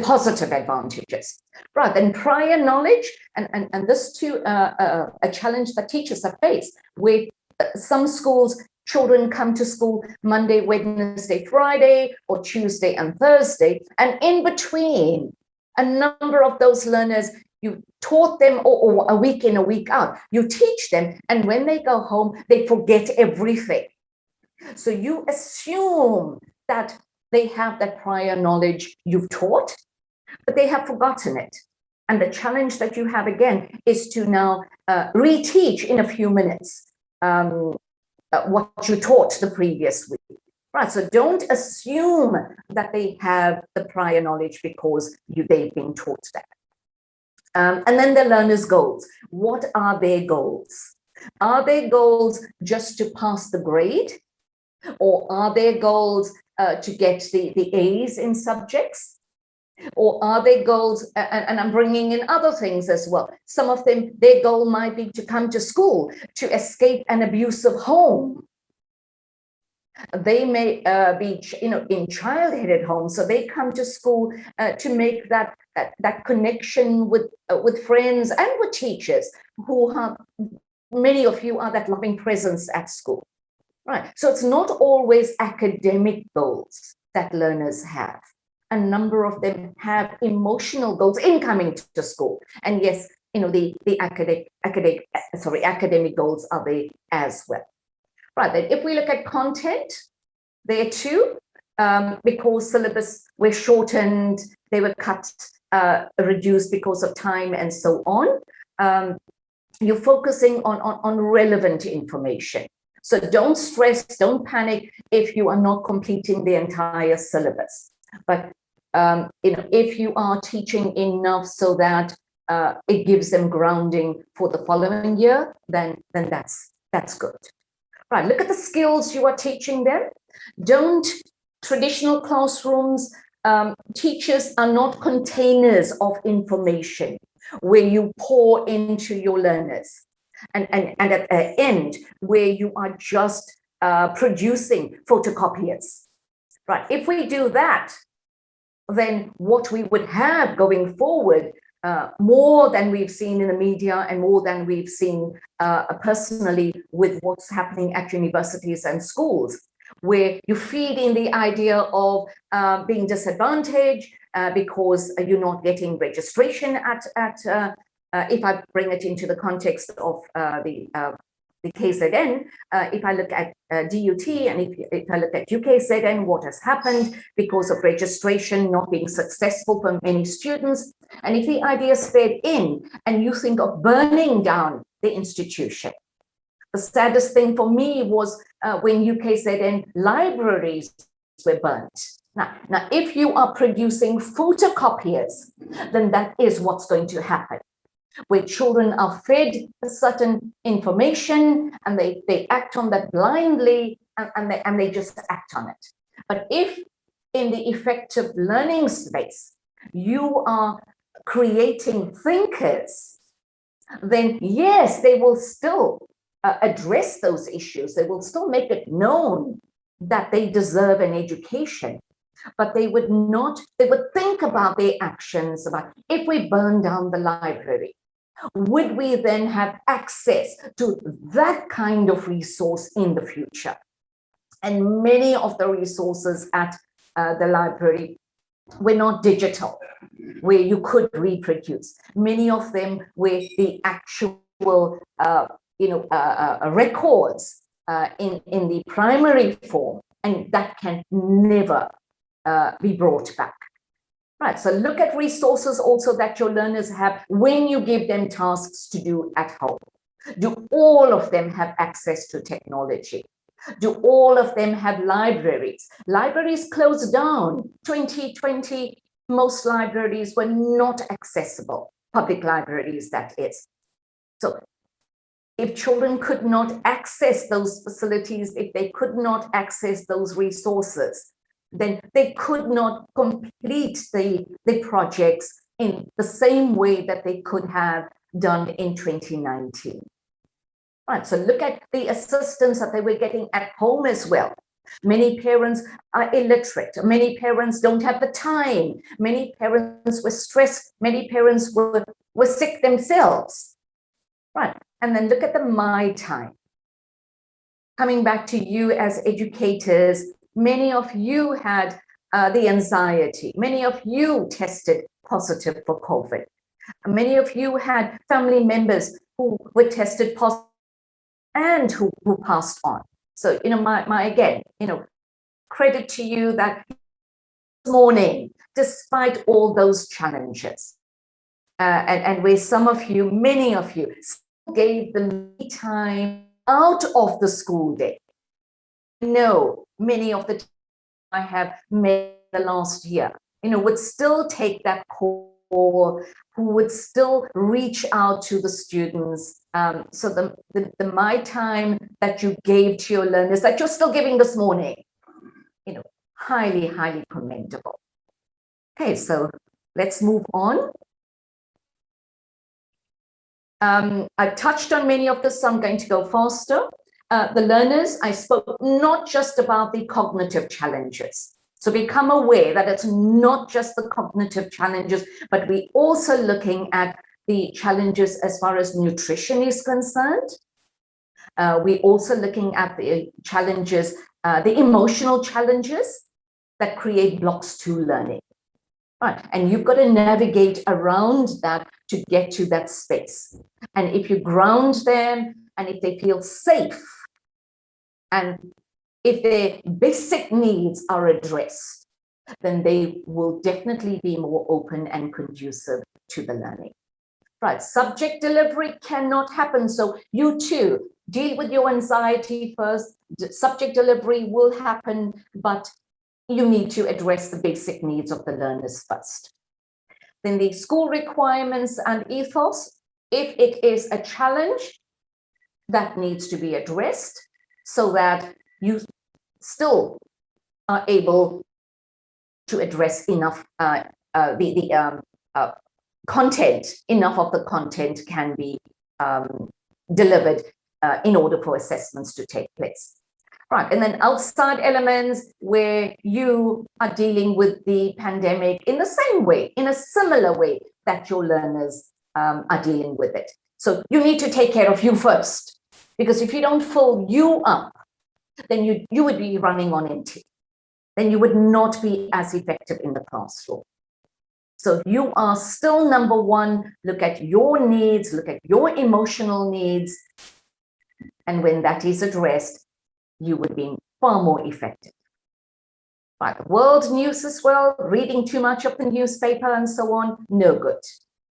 positive advantages. Right, then prior knowledge, and this too, a challenge that teachers have faced, where some schools, children come to school Monday, Wednesday, Friday, or Tuesday and Thursday, and in between, a number of those learners, you taught them, or a week in, a week out, you teach them, and when they go home, they forget everything. So you assume that they have that prior knowledge you've taught, but they have forgotten it. And the challenge that you have again is to now reteach in a few minutes what you taught the previous week. Right, so don't assume that they have the prior knowledge because they've been taught that. And then the learners' goals. What are their goals? Are their goals just to pass the grade? Or are their goals to get the A's in subjects? Or are their goals, and I'm bringing in other things as well. Some of them, their goal might be to come to school, to escape an abusive home. They may be, in child-headed homes, so they come to school to make that connection with friends and with teachers who have, many of you are that loving presence at school. Right, so it's not always academic goals that learners have. A number of them have emotional goals in coming to school. And yes, the academic goals are there as well. Right, then if we look at content, there too, because syllabus were shortened, they were cut, reduced because of time and so on. You're focusing on relevant information. So don't stress, don't panic if you are not completing the entire syllabus. But if you are teaching enough so that it gives them grounding for the following year, then that's good. Right, look at the skills you are teaching them. Traditional classrooms, teachers are not containers of information where you pour into your learners. And at the end, where you are just producing photocopiers. Right, if we do that, then what we would have going forward, more than we've seen in the media and more than we've seen personally with what's happening at universities and schools, where you feed in the idea of being disadvantaged because you're not getting registration at if I bring it into the context of the KZN, if I look at DUT and if I look at UKZN, what has happened because of registration not being successful for many students, and if the idea is fed in and you think of burning down the institution. The saddest thing for me was when UKZN libraries were burnt. Now, if you are producing photocopiers, then that is what's going to happen, where children are fed a certain information and they act on that blindly and they just act on it. But if in the effective learning space, you are creating thinkers, then yes, they will still address those issues. They will still make it known that they deserve an education, but they would think about their actions, about if we burn down the library, would we then have access to that kind of resource in the future? And many of the resources at the library were not digital, where you could reproduce. Many of them were the actual records in the primary form, and that can never be brought back. Right, so look at resources also that your learners have when you give them tasks to do at home. Do all of them have access to technology? Do all of them have libraries? Libraries closed down. 2020, most libraries were not accessible, public libraries, that is. So if children could not access those facilities, if they could not access those resources, then they could not complete the projects in the same way that they could have done in 2019. Right, so look at the assistance that they were getting at home as well. Many parents are illiterate. Many parents don't have the time. Many parents were stressed. Many parents were sick themselves. Right, and then look at the My Time. Coming back to you as educators, many of you had the anxiety. Many of you tested positive for COVID. Many of you had family members who were tested positive and who passed on. So, again, credit to you that this morning, despite all those challenges, and where some of you, many of you, gave the time out of the school day. No, many of the time I have made the last year, would still take that call, who would still reach out to the students. So the My Time that you gave to your learners, that you're still giving this morning, highly, highly commendable. Okay, so let's move on. I've touched on many of this, so I'm going to go faster. The learners, I spoke not just about the cognitive challenges. So become aware that it's not just the cognitive challenges, but we're also looking at the challenges as far as nutrition is concerned, We're also looking at the challenges, the emotional challenges that create blocks to learning. Right. And you've got to navigate around that to get to that space. And if you ground them, and if they feel safe, and if their basic needs are addressed, then they will definitely be more open and conducive to the learning. Right. Subject delivery cannot happen. So you too deal with your anxiety first. Subject delivery will happen, but you need to address the basic needs of the learners first. Then the school requirements and ethos, if it is a challenge, that needs to be addressed so that you still are able to address enough, content, enough of the content can be delivered in order for assessments to take place. Right, and then outside elements where you are dealing with the pandemic in the same way, in a similar way that your learners are dealing with it. So you need to take care of you first, because if you don't fill you up, then you would be running on empty. Then you would not be as effective in the classroom. So you are still number one, look at your needs, look at your emotional needs, and when that is addressed, you would be far more effective. Right, world news as well, reading too much of the newspaper and so on, no good.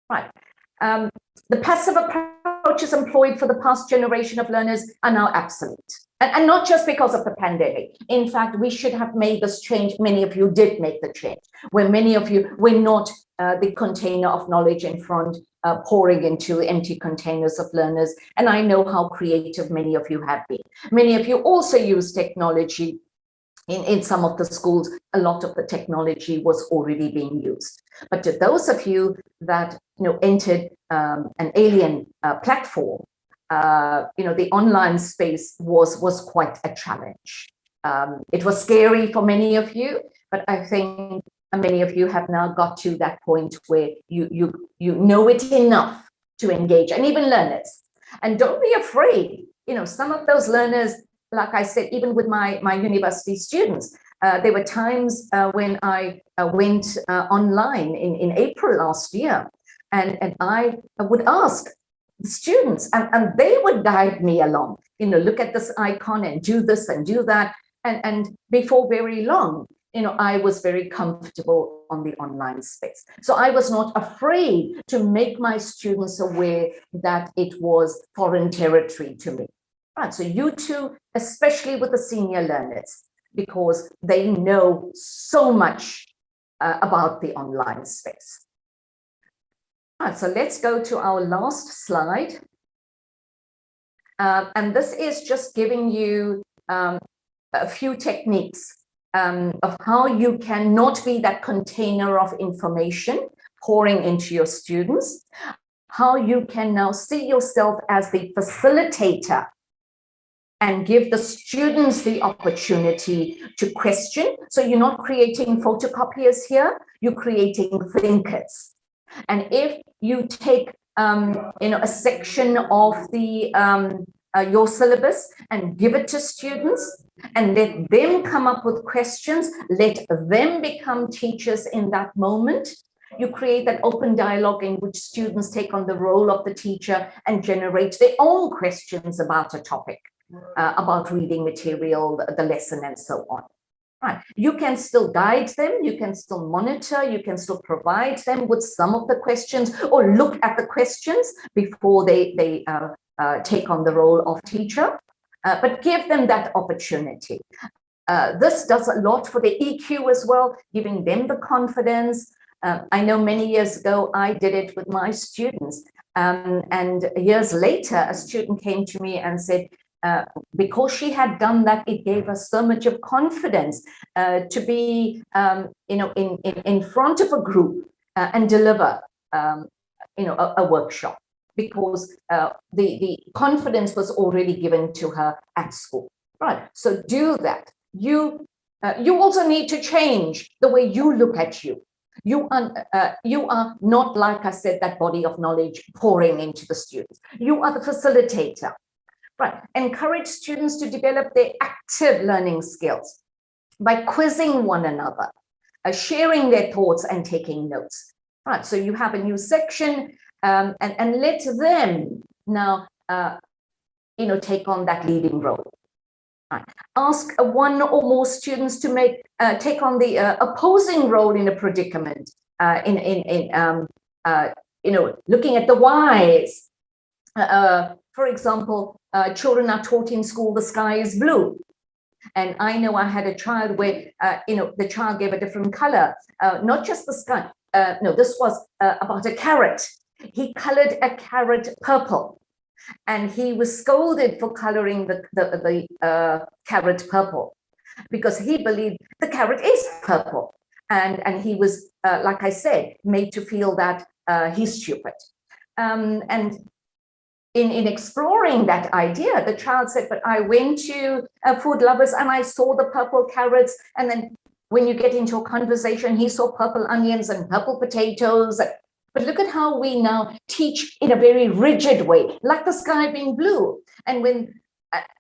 Right, the passive approaches employed for the past generation of learners are now obsolete. And not just because of the pandemic. In fact, we should have made this change. Many of you did make the change, where many of you were not the container of knowledge in front, pouring into empty containers of learners. And I know how creative many of you have been. Many of you also use technology. In some of the schools, a lot of the technology was already being used. But to those of you that entered an alien platform, the online space was quite a challenge. It was scary for many of you, but I think many of you have now got to that point where you know it enough to engage, and even learners. And don't be afraid. Some of those learners, like I said, even with my university students, there were times when I went online in April last year, and I would ask the students, and they would guide me along, look at this icon and do this and do that. And before very long, I was very comfortable on the online space. So I was not afraid to make my students aware that it was foreign territory to me. Right, so you too, especially with the senior learners, because they know so much about the online space. Right, so let's go to our last slide. And this is just giving you a few techniques of how you can not be that container of information pouring into your students, how you can now see yourself as the facilitator and give the students the opportunity to question. So you're not creating photocopiers here, you're creating thinkers. And if you take a section of the your syllabus and give it to students and let them come up with questions, let them become teachers in that moment, you create that open dialogue in which students take on the role of the teacher and generate their own questions about a topic, about reading material, the lesson, and so on. Right. You can still guide them, you can still monitor, you can still provide them with some of the questions or look at the questions before they take on the role of teacher, but give them that opportunity. This does a lot for the EQ as well, giving them the confidence. I know many years ago, I did it with my students. And years later, a student came to me and said, because she had done that, it gave her so much of confidence to be, in front of a group and deliver, a workshop, because the confidence was already given to her at school. Right. So do that. You also need to change the way you look at you. You are not, like I said, that body of knowledge pouring into the students. You are the facilitator. Right. Encourage students to develop their active learning skills by quizzing one another, sharing their thoughts and taking notes. Right. So you have a new section, and let them now, take on that leading role. Right. Ask one or more students to take on the opposing role in a predicament. Looking at the whys. For example, children are taught in school the sky is blue. And I know I had a child where, the child gave a different color, not just the sky. No, this was about a carrot. He colored a carrot purple. And he was scolded for coloring the carrot purple because he believed the carrot is purple. And he was, like I said, made to feel that he's stupid. And in exploring that idea, the child said, but I went to Food Lovers and I saw the purple carrots. And then when you get into a conversation, he saw purple onions and purple potatoes. But look at how we now teach in a very rigid way, like the sky being blue. And when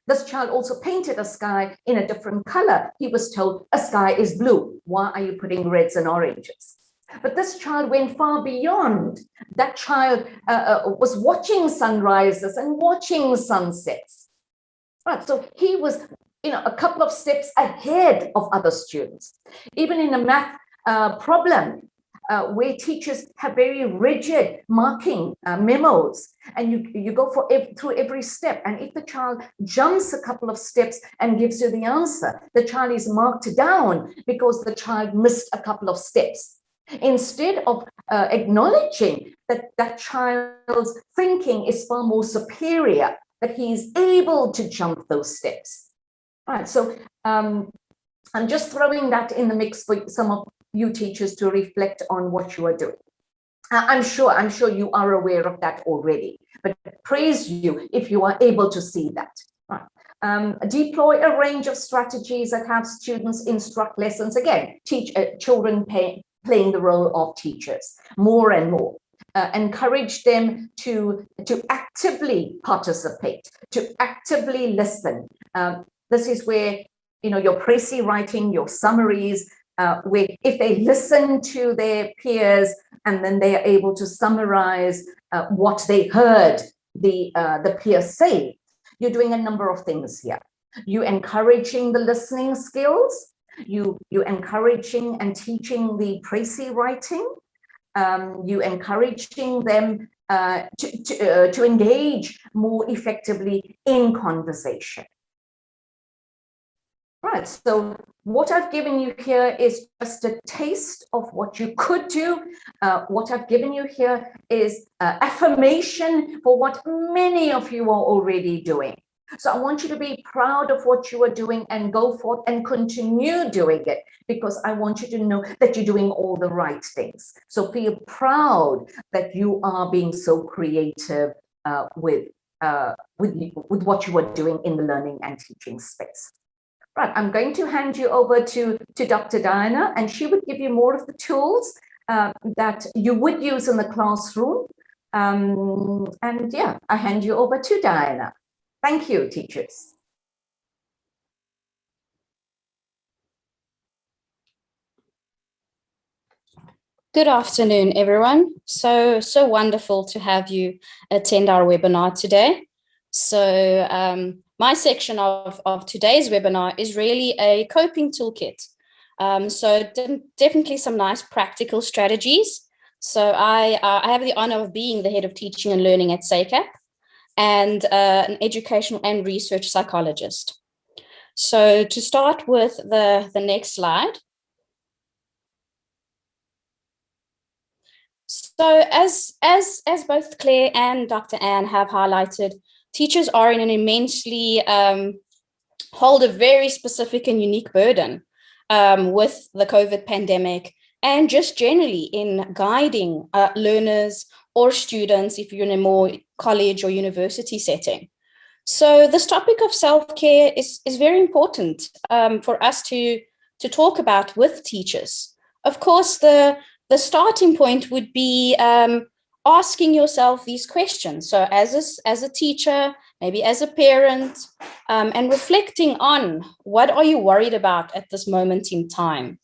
this child also painted a sky in a different color, he was told a sky is blue. Why are you putting reds and oranges? But this child went far beyond. That child was watching sunrises and watching sunsets. Right, so he was, a couple of steps ahead of other students. Even in a math problem, where teachers have very rigid marking memos, and you go through every step. And if the child jumps a couple of steps and gives you the answer, the child is marked down because the child missed a couple of steps. Instead of acknowledging that child's thinking is far more superior, that he is able to jump those steps. All right, so I'm just throwing that in the mix for some of you teachers to reflect on what you are doing. I'm sure you are aware of that already, but praise you if you are able to see that. Right. Deploy a range of strategies that have students instruct lessons. Again, teach children playing the role of teachers more and more. Encourage them to actively participate, to actively listen. This is where, your précis writing, your summaries, where if they listen to their peers and then they are able to summarize what they heard the peers say, you're doing a number of things here. You're encouraging the listening skills. You're encouraging and teaching the précis writing. You're encouraging them to engage more effectively in conversation. Right, so what I've given you here is just a taste of what you could do. What I've given you here is affirmation for what many of you are already doing. So I want you to be proud of what you are doing and go forth and continue doing it, because I want you to know that you're doing all the right things. So feel proud that you are being so creative with what you are doing in the learning and teaching space. Right, I'm going to hand you over to Dr. Diana, and she would give you more of the tools that you would use in the classroom. And yeah, I hand you over to Diana. Thank you, teachers. Good afternoon, everyone. So wonderful to have you attend our webinar today. So my section of today's webinar is really a coping toolkit. So definitely some nice practical strategies. So I have the honor of being the head of teaching and learning at SACAP, and an educational and research psychologist. So to start with the next slide. So as both Claire and Dr. Anne have highlighted, teachers are in an immensely hold a very specific and unique burden with the COVID pandemic, and just generally in guiding learners or students if you're in a more college or university setting. So this topic of self-care is very important for us to talk about with teachers. Of course, the starting point would be asking yourself these questions. So as a teacher, maybe as a parent, and reflecting on what are you worried about at this moment in time?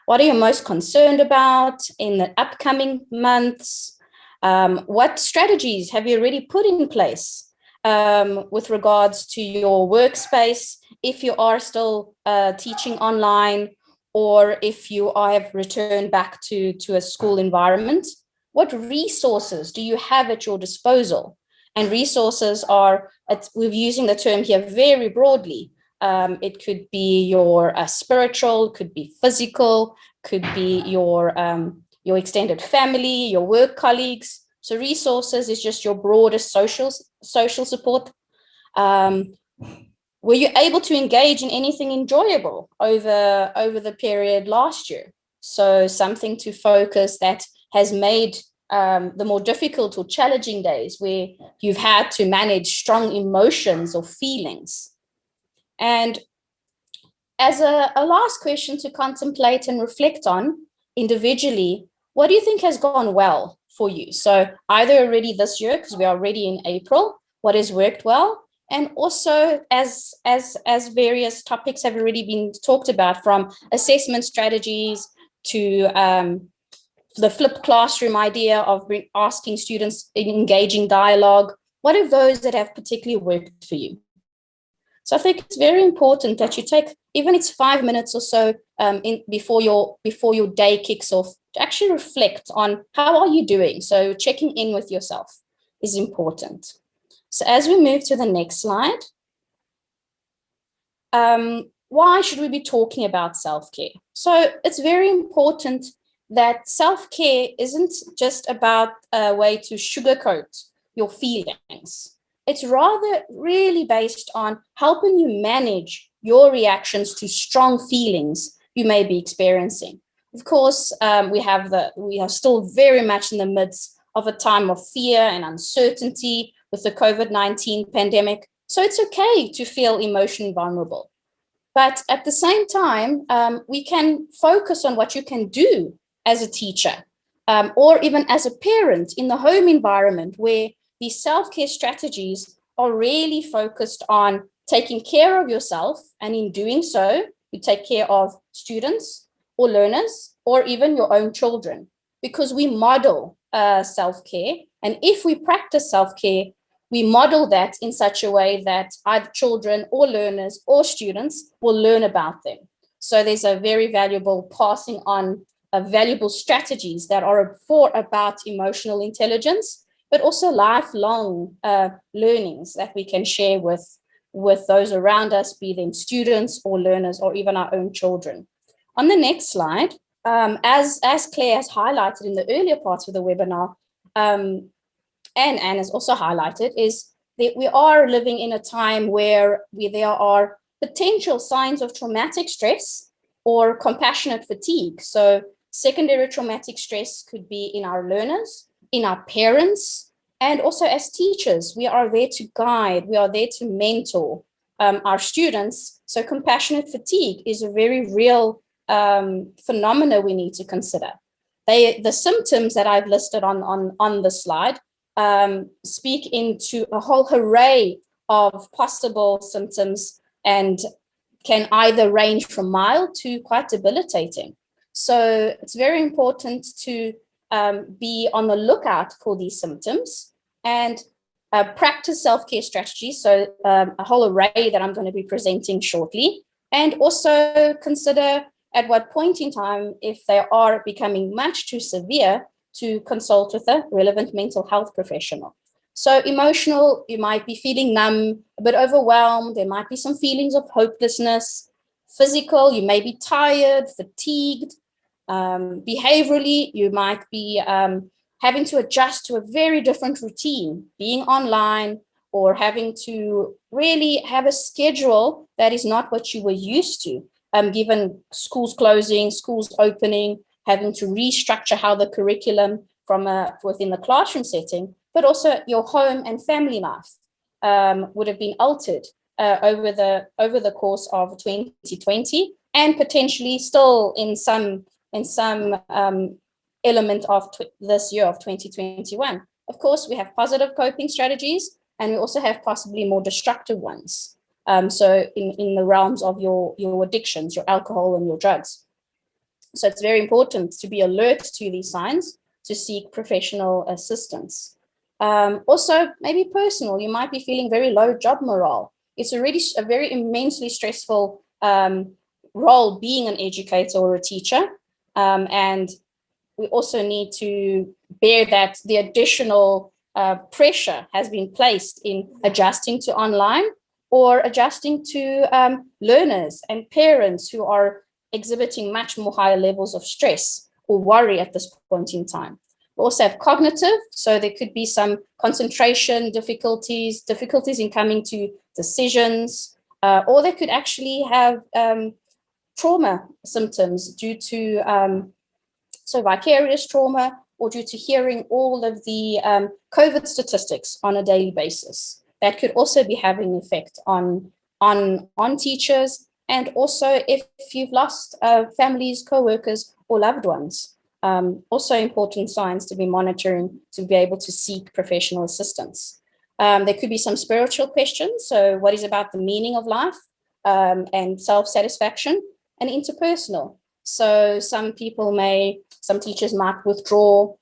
What are you most concerned about in the upcoming months? What strategies have you already put in place with regards to your workspace, if you are still teaching online, or if you have returned back to a school environment? What resources do you have at your disposal? And resources are, we're using the term here very broadly. It could be your spiritual, could be physical, could be your extended family, your work colleagues. So resources is just your broadest social support. Were you able to engage in anything enjoyable over the period last year? So something to focus that has made the more difficult or challenging days where you've had to manage strong emotions or feelings. And as a last question to contemplate and reflect on individually, what do you think has gone well for you? So either already this year, because we are already in April, what has worked well? And also as various topics have already been talked about, from assessment strategies to the flipped classroom idea of asking students in engaging dialogue. What are those that have particularly worked for you? So I think it's very important that you take, even it's 5 minutes or so before your day kicks off, to actually reflect on how are you doing. So checking in with yourself is important. So as we move to the next slide, why should we be talking about self-care? So it's very important that self-care isn't just about a way to sugarcoat your feelings. It's rather really based on helping you manage your reactions to strong feelings you may be experiencing. Of course, we are still very much in the midst of a time of fear and uncertainty with the COVID-19 pandemic. So it's okay to feel emotionally vulnerable. But at the same time, we can focus on what you can do as a teacher, or even as a parent in the home environment, where these self-care strategies are really focused on taking care of yourself. And in doing so, you take care of students or learners, or even your own children, because we model self-care. And if we practice self-care, we model that in such a way that either children or learners or students will learn about them. So there's a very valuable passing on of valuable strategies that are about emotional intelligence, but also lifelong learnings that we can share with those around us, be them students or learners or even our own children. On the next slide, as Claire has highlighted in the earlier parts of the webinar, and Anne has also highlighted, is that we are living in a time where there are potential signs of traumatic stress or compassionate fatigue. So secondary traumatic stress could be in our learners, in our parents, and also as teachers. We are there to guide, we are there to mentor our students. So compassionate fatigue is a very real phenomena we need to consider. The symptoms that I've listed on the slide speak into a whole array of possible symptoms and can either range from mild to quite debilitating. So it's very important to be on the lookout for these symptoms and practice self-care strategies. So a whole array that I'm going to be presenting shortly, and also consider at what point in time, if they are becoming much too severe, to consult with a relevant mental health professional. So emotional, you might be feeling numb, a bit overwhelmed. There might be some feelings of hopelessness. Physical, you may be tired, fatigued. Behaviorally, you might be having to adjust to a very different routine, being online, or having to really have a schedule that is not what you were used to, given schools closing, schools opening, having to restructure how the curriculum from within the classroom setting, but also your home and family life would have been altered over the course of 2020, and potentially still in some element of this year of 2021. Of course, we have positive coping strategies, and we also have possibly more destructive ones. So in the realms of your addictions, your alcohol and your drugs. So it's very important to be alert to these signs, to seek professional assistance. Also, maybe personal, you might be feeling very low job morale. It's already a very immensely stressful role being an educator or a teacher. And we also need to bear that the additional pressure has been placed in adjusting to online or adjusting to learners and parents who are exhibiting much more higher levels of stress or worry at this point in time. We also have cognitive, so there could be some concentration difficulties in coming to decisions, or they could actually have trauma symptoms due to so vicarious trauma, or due to hearing all of the COVID statistics on a daily basis. That could also be having an effect on teachers, and also if you've lost families, co-workers, or loved ones. Also important signs to be monitoring to be able to seek professional assistance. There could be some spiritual questions. So what is about the meaning of life and self-satisfaction, and interpersonal. So some teachers might withdraw,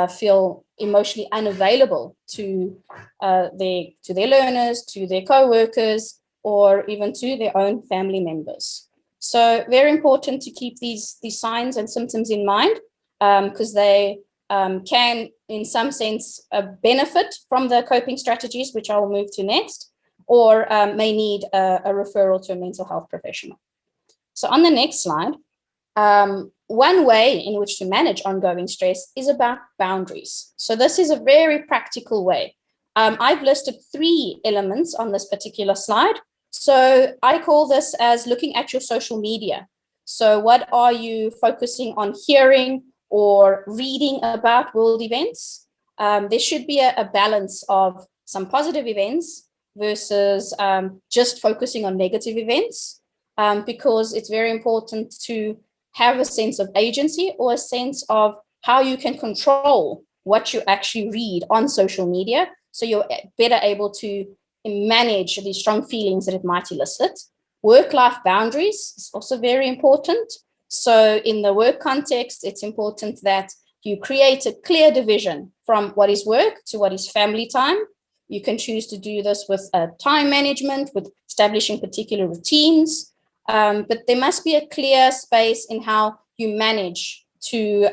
feel emotionally unavailable to their learners, to their co-workers, or even to their own family members. So very important to keep these signs and symptoms in mind, because they can, in some sense, benefit from the coping strategies, which I will move to next, or may need a referral to a mental health professional. So on the next slide, one way in which to manage ongoing stress is about boundaries. So this is a very practical way. I've listed 3 elements on this particular slide. So I call this as looking at your social media. So what are you focusing on hearing or reading about world events? There should be a balance of some positive events versus just focusing on negative events, because it's very important to have a sense of agency or a sense of how you can control what you actually read on social media, so you're better able to manage the strong feelings that it might elicit. Work-life boundaries is also very important. So in the work context, it's important that you create a clear division from what is work to what is family time. You can choose to do this with time management, with establishing particular routines, but there must be a clear space in how you manage to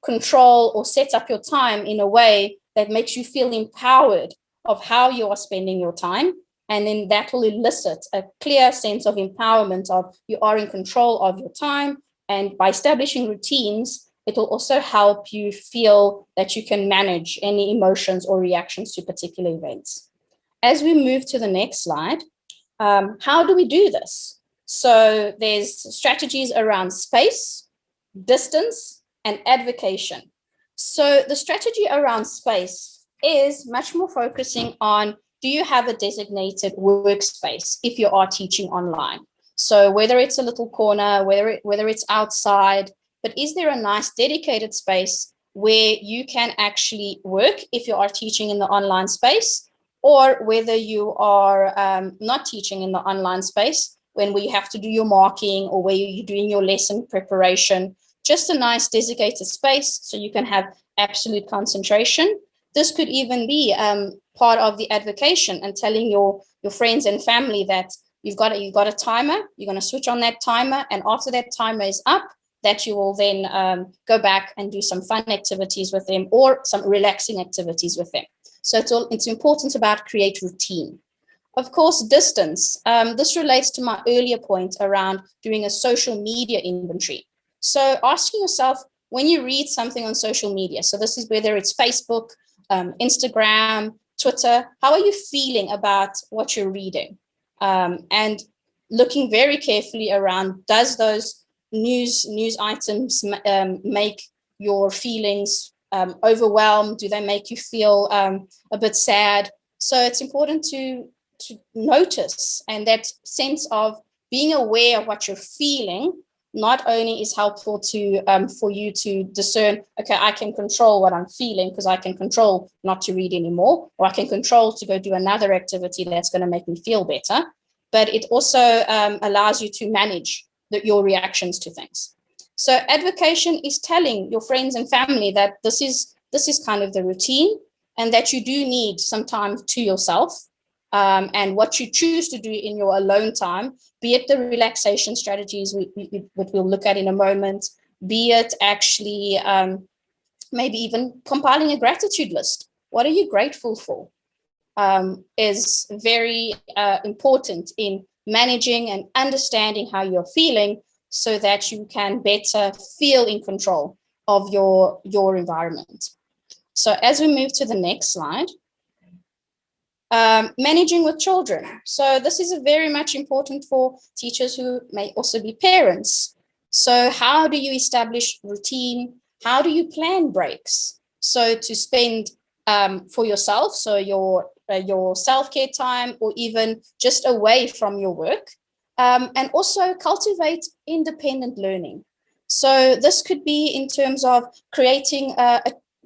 control or set up your time in a way that makes you feel empowered of how you are spending your time. And then that will elicit a clear sense of empowerment of you are in control of your time. And by establishing routines, it will also help you feel that you can manage any emotions or reactions to particular events. As we move to the next slide, how do we do this? So there's strategies around space, distance, and advocation. So the strategy around space is much more focusing on, do you have a designated workspace if you are teaching online? So whether it's a little corner, whether it's outside, but is there a nice dedicated space where you can actually work if you are teaching in the online space, or whether you are not teaching in the online space, when we have to do your marking or where you're doing your lesson preparation, just a nice designated space so you can have absolute concentration. This could even be part of the advocation and telling your friends and family that you've got a timer, you're going to switch on that timer, and after that timer is up, that you will then go back and do some fun activities with them or some relaxing activities with them. So it's important about create routine. Of course, distance. This relates to my earlier point around doing a social media inventory. So asking yourself, when you read something on social media, so this is whether it's Facebook, Instagram, Twitter, how are you feeling about what you're reading? And looking very carefully around, does those news items make your feelings overwhelmed? Do they make you feel a bit sad? So it's important to notice, and that sense of being aware of what you're feeling not only is helpful to for you to discern, okay, I can control what I'm feeling because I can control not to read anymore, or I can control to go do another activity that's going to make me feel better, but it also allows you to manage your reactions to things. So advocation is telling your friends and family that this is kind of the routine, and that you do need some time to yourself, and what you choose to do in your alone time, be it the relaxation strategies which we'll look at in a moment, be it actually maybe even compiling a gratitude list. What are you grateful for? Is very important in managing and understanding how you're feeling, so that you can better feel in control of your environment. So as we move to the next slide, managing with children. So this is very much important for teachers who may also be parents. So how do you establish routine? How do you plan breaks? So to spend for yourself, so your self-care time, or even just away from your work, and also cultivate independent learning. So this could be in terms of creating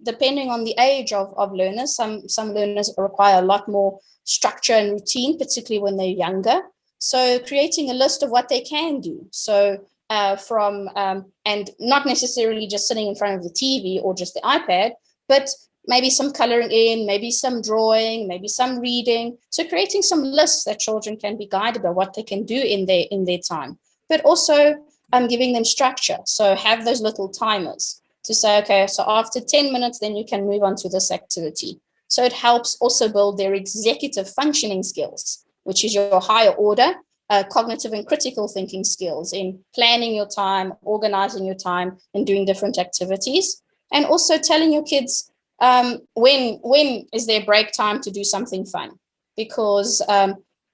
depending on the age of learners, some learners require a lot more structure and routine, particularly when they're younger. So creating a list of what they can do. So and not necessarily just sitting in front of the TV or just the iPad, but maybe some coloring in, maybe some drawing, maybe some reading. So creating some lists that children can be guided by what they can do in their time, but also giving them structure. So have those little timers to say, okay, so after 10 minutes, then you can move on to this activity. So it helps also build their executive functioning skills, which is your higher order, cognitive and critical thinking skills in planning your time, organizing your time, and doing different activities. And also telling your kids when is their break time to do something fun, because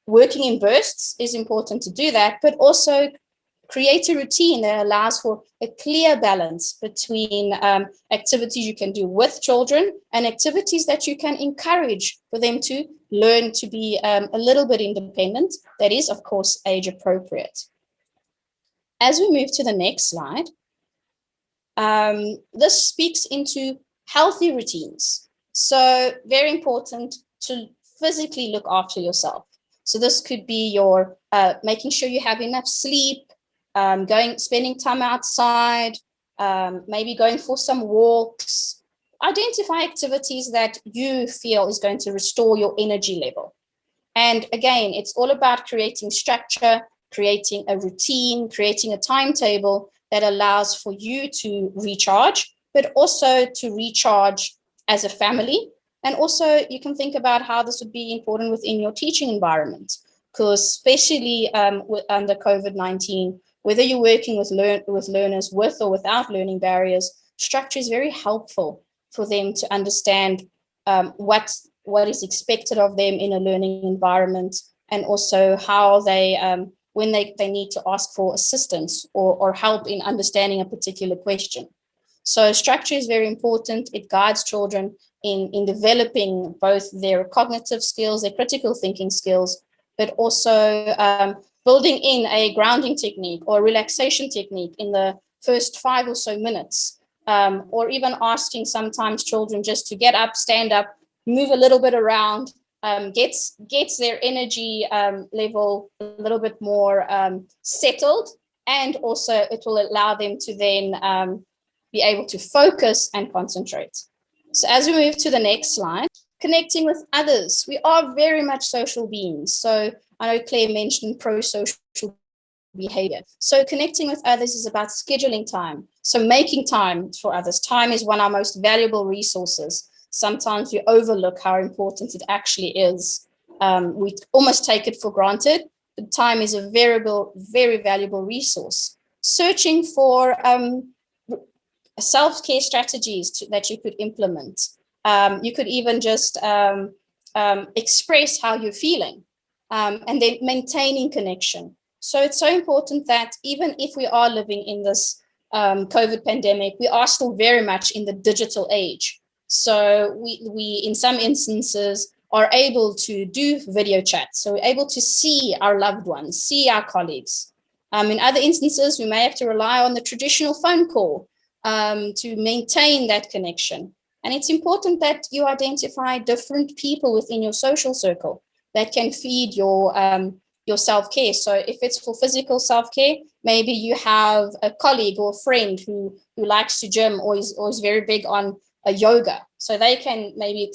working in bursts is important to do that, but also create a routine that allows for a clear balance between activities you can do with children and activities that you can encourage for them to learn to be a little bit independent. That is, of course, age appropriate. As we move to the next slide, this speaks into healthy routines. So very important to physically look after yourself. So this could be your making sure you have enough sleep, spending time outside, maybe going for some walks. Identify activities that you feel is going to restore your energy level. And again, it's all about creating structure, creating a routine, creating a timetable that allows for you to recharge, but also to recharge as a family. And also you can think about how this would be important within your teaching environment, because especially under COVID-19, whether you're working with learners with or without learning barriers, structure is very helpful for them to understand what is expected of them in a learning environment, and also how they, when they need to ask for assistance or help in understanding a particular question. So structure is very important. It guides children in developing both their cognitive skills, their critical thinking skills, but also building in a grounding technique or relaxation technique in the first 5 or so minutes, or even asking sometimes children just to get up, stand up, move a little bit around, gets their energy level a little bit more settled, and also it will allow them to then be able to focus and concentrate. So as we move to the next slide, connecting with others. We are very much social beings. So I know Claire mentioned pro-social behavior. So connecting with others is about scheduling time. So making time for others. Time is one of our most valuable resources. Sometimes we overlook how important it actually is. We almost take it for granted, but time is a very valuable resource. Searching for self-care strategies that you could implement. You could even just express how you're feeling, and then maintaining connection. So it's so important that even if we are living in this COVID pandemic, we are still very much in the digital age. So we in some instances are able to do video chats. So we're able to see our loved ones, see our colleagues. In other instances, we may have to rely on the traditional phone call to maintain that connection. And it's important that you identify different people within your social circle that can feed your self-care. So if it's for physical self-care, maybe you have a colleague or a friend who likes to gym or is very big on yoga. So they can maybe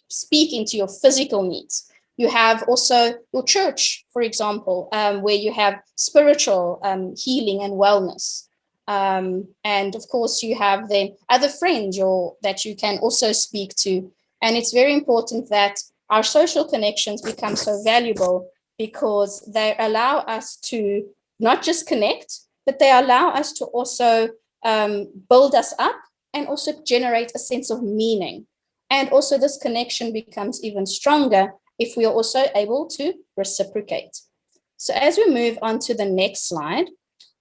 speak into your physical needs. You have also your church, for example, where you have spiritual healing and wellness. And of course, you have the other friends that you can also speak to. And it's very important that our social connections become so valuable because they allow us to not just connect, but they allow us to also build us up and also generate a sense of meaning. And also this connection becomes even stronger if we are also able to reciprocate. So as we move on to the next slide,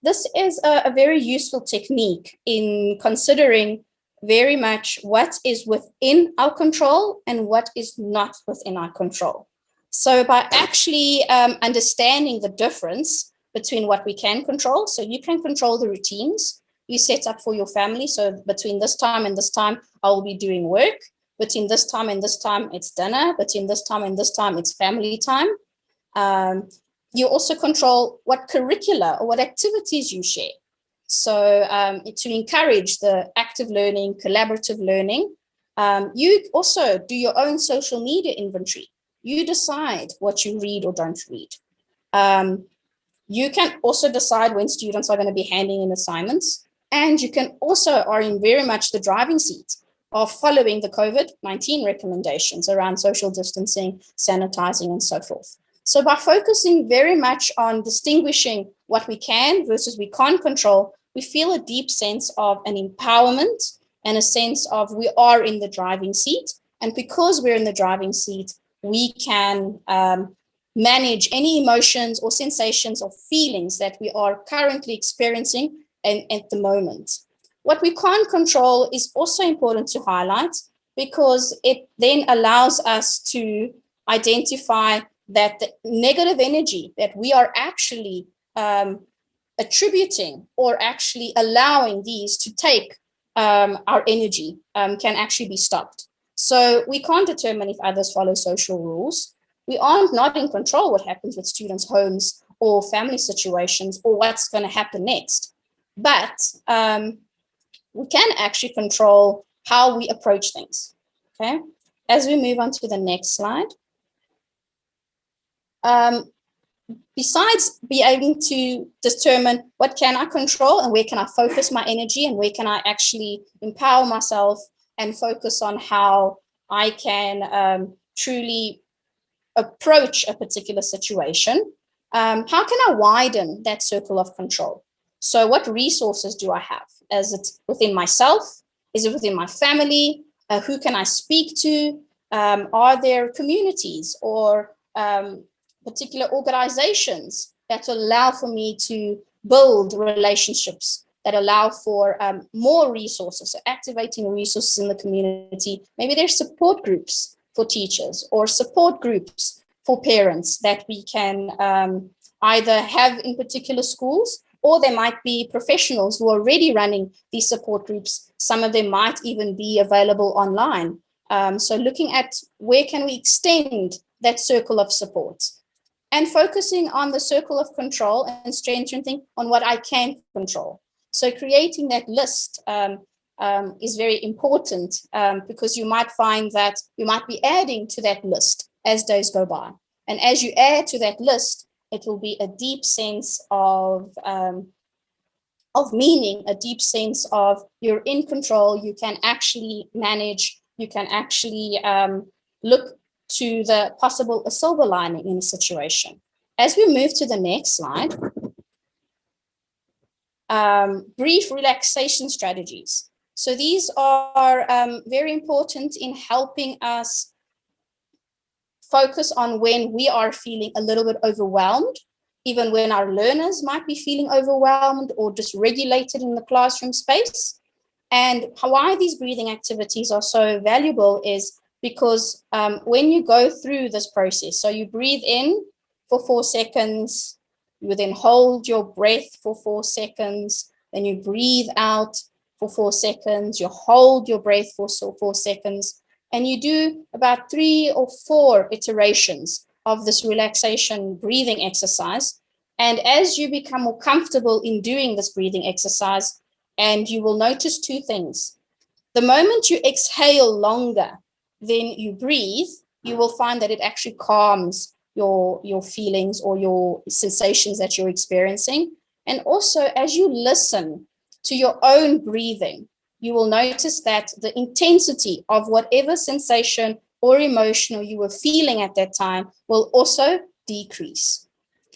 this is a very useful technique in considering very much what is within our control and what is not within our control. So by actually understanding the difference between what we can control, so you can control the routines you set up for your family. So between this time and this time, I will be doing work. Between this time and this time, it's dinner. Between this time and this time, it's family time. You also control what curricula or what activities you share. So to encourage the active learning, collaborative learning, you also do your own social media inventory. You decide what you read or don't read. You can also decide when students are going to be handing in assignments. And you can also are in very much the driving seat of following the COVID-19 recommendations around social distancing, sanitizing, and so forth. So by focusing very much on distinguishing what we can versus we can't control, we feel a deep sense of an empowerment and a sense of we are in the driving seat. And because we're in the driving seat, we can manage any emotions or sensations or feelings that we are currently experiencing at the moment. What we can't control is also important to highlight because it then allows us to identify that the negative energy that we are actually attributing or actually allowing these to take our energy can actually be stopped. So we can't determine if others follow social rules. We aren't not in control what happens with students' homes or family situations or what's going to happen next. But we can actually control how we approach things, okay? As we move on to the next slide, besides being able to determine what can I control and where can I focus my energy and where can I actually empower myself and focus on how I can truly approach a particular situation, how can I widen that circle of control? So what resources do I have? Is it within myself? Is it within my family? Who can I speak to? Are there communities or particular organizations that allow for me to build relationships that allow for more resources, so activating resources in the community? Maybe there's support groups for teachers or support groups for parents that we can either have in particular schools, or there might be professionals who are already running these support groups. Some of them might even be available online. So looking at where can we extend that circle of support and focusing on the circle of control and strengthening on what I can control. So creating that list is very important because you might find that you might be adding to that list as days go by. And as you add to that list, it will be a deep sense of meaning, a deep sense of you're in control, you can actually manage, you can actually look to the possible a silver lining in a situation. As we move to the next slide, brief relaxation strategies. So these are very important in helping us focus on when we are feeling a little bit overwhelmed, even when our learners might be feeling overwhelmed or dysregulated in the classroom space. And why these breathing activities are so valuable is because when you go through this process, so you breathe in for 4 seconds, You then hold your breath for 4 seconds. Then you breathe out for 4 seconds. You hold your breath for 4 seconds. And you do about 3 or 4 iterations of this relaxation breathing exercise. And as you become more comfortable in doing this breathing exercise, and you will notice 2 things. The moment you exhale longer than you breathe, you will find that it actually calms your feelings or your sensations that you're experiencing. And also, as you listen to your own breathing, you will notice that the intensity of whatever sensation or emotion you were feeling at that time will also decrease.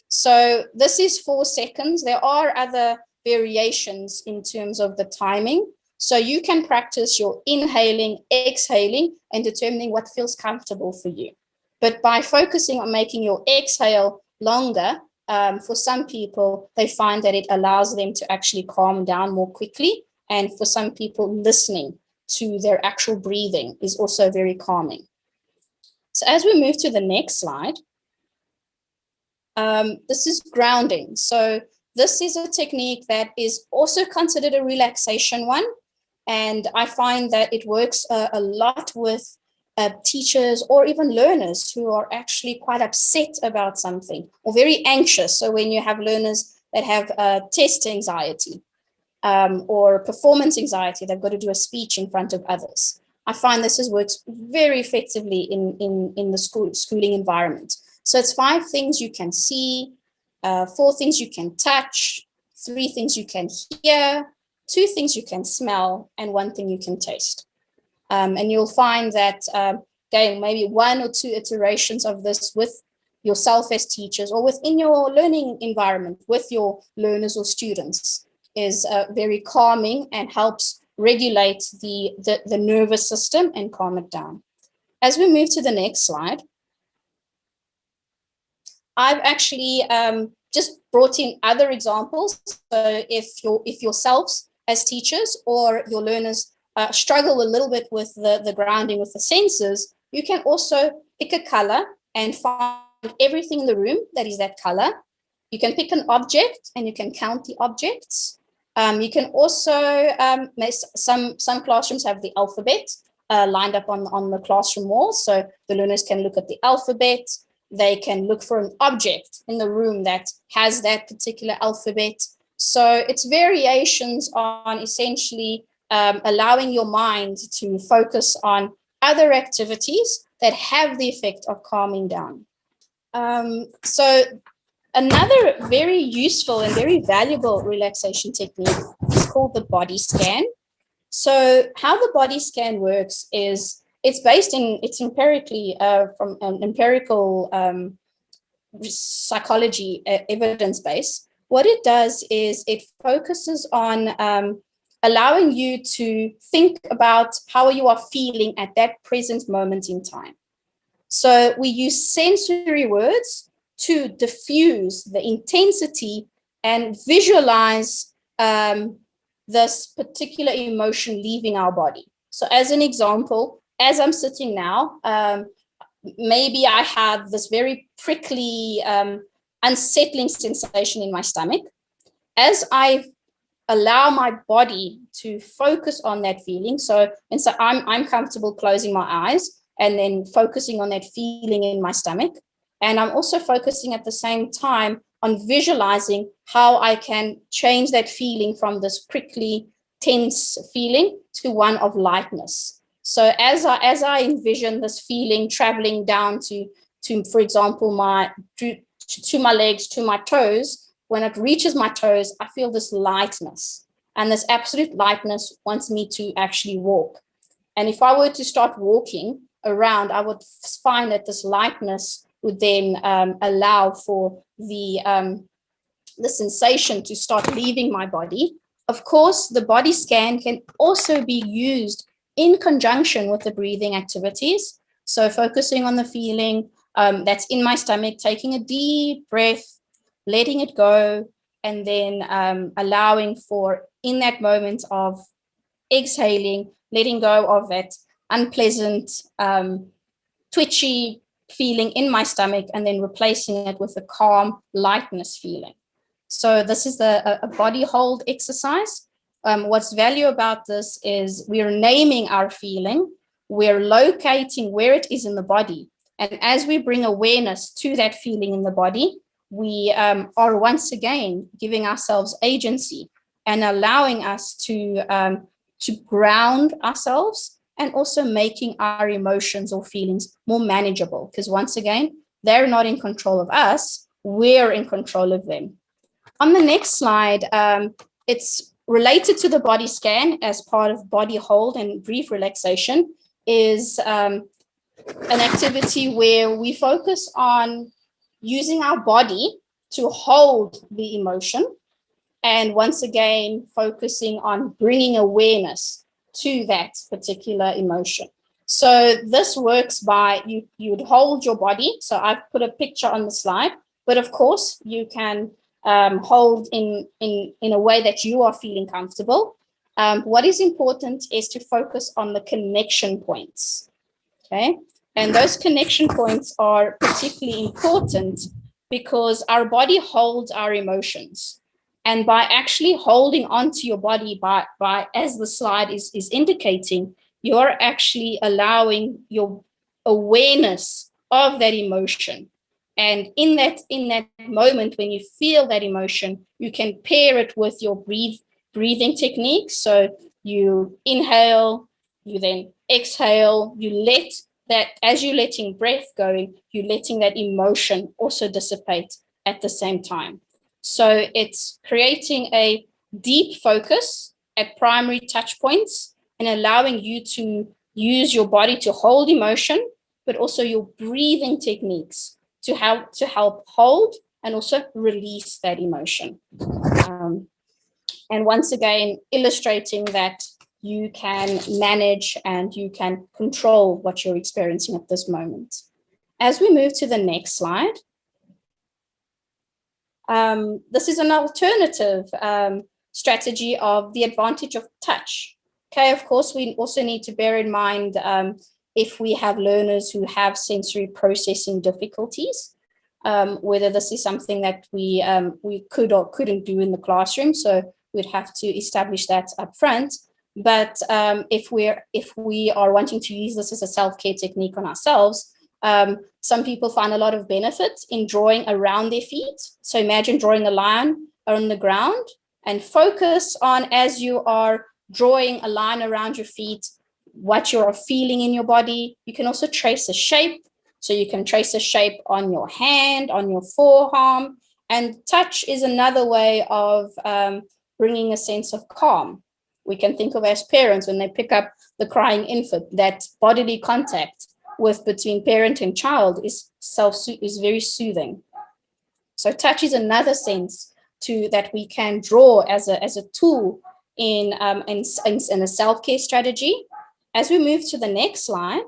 So this is 4 seconds. There are other variations in terms of the timing. So you can practice your inhaling, exhaling, and determining what feels comfortable for you. But by focusing on making your exhale longer, for some people, they find that it allows them to actually calm down more quickly. And for some people, listening to their actual breathing is also very calming. So as we move to the next slide, this is grounding. So this is a technique that is also considered a relaxation one. And I find that it works a lot with teachers or even learners who are actually quite upset about something or very anxious. So when you have learners that have test anxiety or performance anxiety, they've got to do a speech in front of others. I find this works very effectively in the schooling environment. So it's 5 things you can see, 4 things you can touch, 3 things you can hear, 2 things you can smell, and 1 thing you can taste. And you'll find that, again, maybe 1 or 2 iterations of this with yourself as teachers or within your learning environment with your learners or students is very calming and helps regulate the nervous system and calm it down. As we move to the next slide, I've actually just brought in other examples. So if yourselves as teachers or your learners struggle a little bit with the grounding with the senses, you can also pick a color and find everything in the room that is that color. You can pick an object and you can count the objects. You can also, some classrooms have the alphabet lined up on the classroom wall. So the learners can look at the alphabet. They can look for an object in the room that has that particular alphabet. So it's variations on essentially allowing your mind to focus on other activities that have the effect of calming down. So another very useful and very valuable relaxation technique is called the body scan. So how the body scan works is it's empirically from an empirical psychology evidence base. What it does is it focuses on allowing you to think about how you are feeling at that present moment in time. So we use sensory words to diffuse the intensity and visualize this particular emotion leaving our body. So as an example, as I'm sitting now, maybe I have this very prickly, unsettling sensation in my stomach. As I allow my body to focus on that feeling, so I'm comfortable closing my eyes and then focusing on that feeling in my stomach. And I'm also focusing at the same time on visualizing how I can change that feeling from this prickly, tense feeling to one of lightness. So as I envision this feeling traveling down to for example, to my legs, to my toes, when it reaches my toes, I feel this lightness. And this absolute lightness wants me to actually walk. And if I were to start walking around, I would find that this lightness would then allow for the sensation to start leaving my body. Of course, the body scan can also be used in conjunction with the breathing activities. So focusing on the feeling that's in my stomach, taking a deep breath, letting it go, and then allowing for, in that moment of exhaling, letting go of that unpleasant, twitchy feeling in my stomach and then replacing it with a calm lightness feeling. So this is a body hold exercise. What's value about this is we're naming our feeling, we're locating where it is in the body. And as we bring awareness to that feeling in the body, we are once again giving ourselves agency and allowing us to ground ourselves, and also making our emotions or feelings more manageable. Because once again, they're not in control of us, we're in control of them. On the next slide, it's related to the body scan as part of body hold and brief relaxation, is an activity where we focus on using our body to hold the emotion, and once again focusing on bringing awareness to that particular emotion. So this works by you would hold your body. So I've put a picture on the slide, but of course you can hold in a way that you are feeling comfortable. What is important is to focus on the connection points. Okay, and those connection points are particularly important because our body holds our emotions. And by actually holding onto your body, by as the slide is indicating, you're actually allowing your awareness of that emotion. And in that moment, when you feel that emotion, you can pair it with your breathing techniques. So you inhale, you then exhale, you let that, as you're letting breath go, you're letting that emotion also dissipate at the same time. So it's creating a deep focus at primary touch points and allowing you to use your body to hold emotion, but also your breathing techniques to help hold and also release that emotion. And once again, illustrating that you can manage and you can control what you're experiencing at this moment. As we move to the next slide, this is an alternative strategy of the advantage of touch. Okay, of course, we also need to bear in mind if we have learners who have sensory processing difficulties, whether this is something that we could or couldn't do in the classroom. So we'd have to establish that up front. But if we are wanting to use this as a self-care technique on ourselves, some people find a lot of benefit in drawing around their feet. So imagine drawing a line on the ground and focus on, as you are drawing a line around your feet, what you are feeling in your body. You can also trace a shape. So you can trace a shape on your hand, on your forearm. And touch is another way of bringing a sense of calm. We can think of as parents when they pick up the crying infant, that bodily contact between parent and child is very soothing. So touch is another sense that we can draw as a tool in a self-care strategy. As we move to the next slide,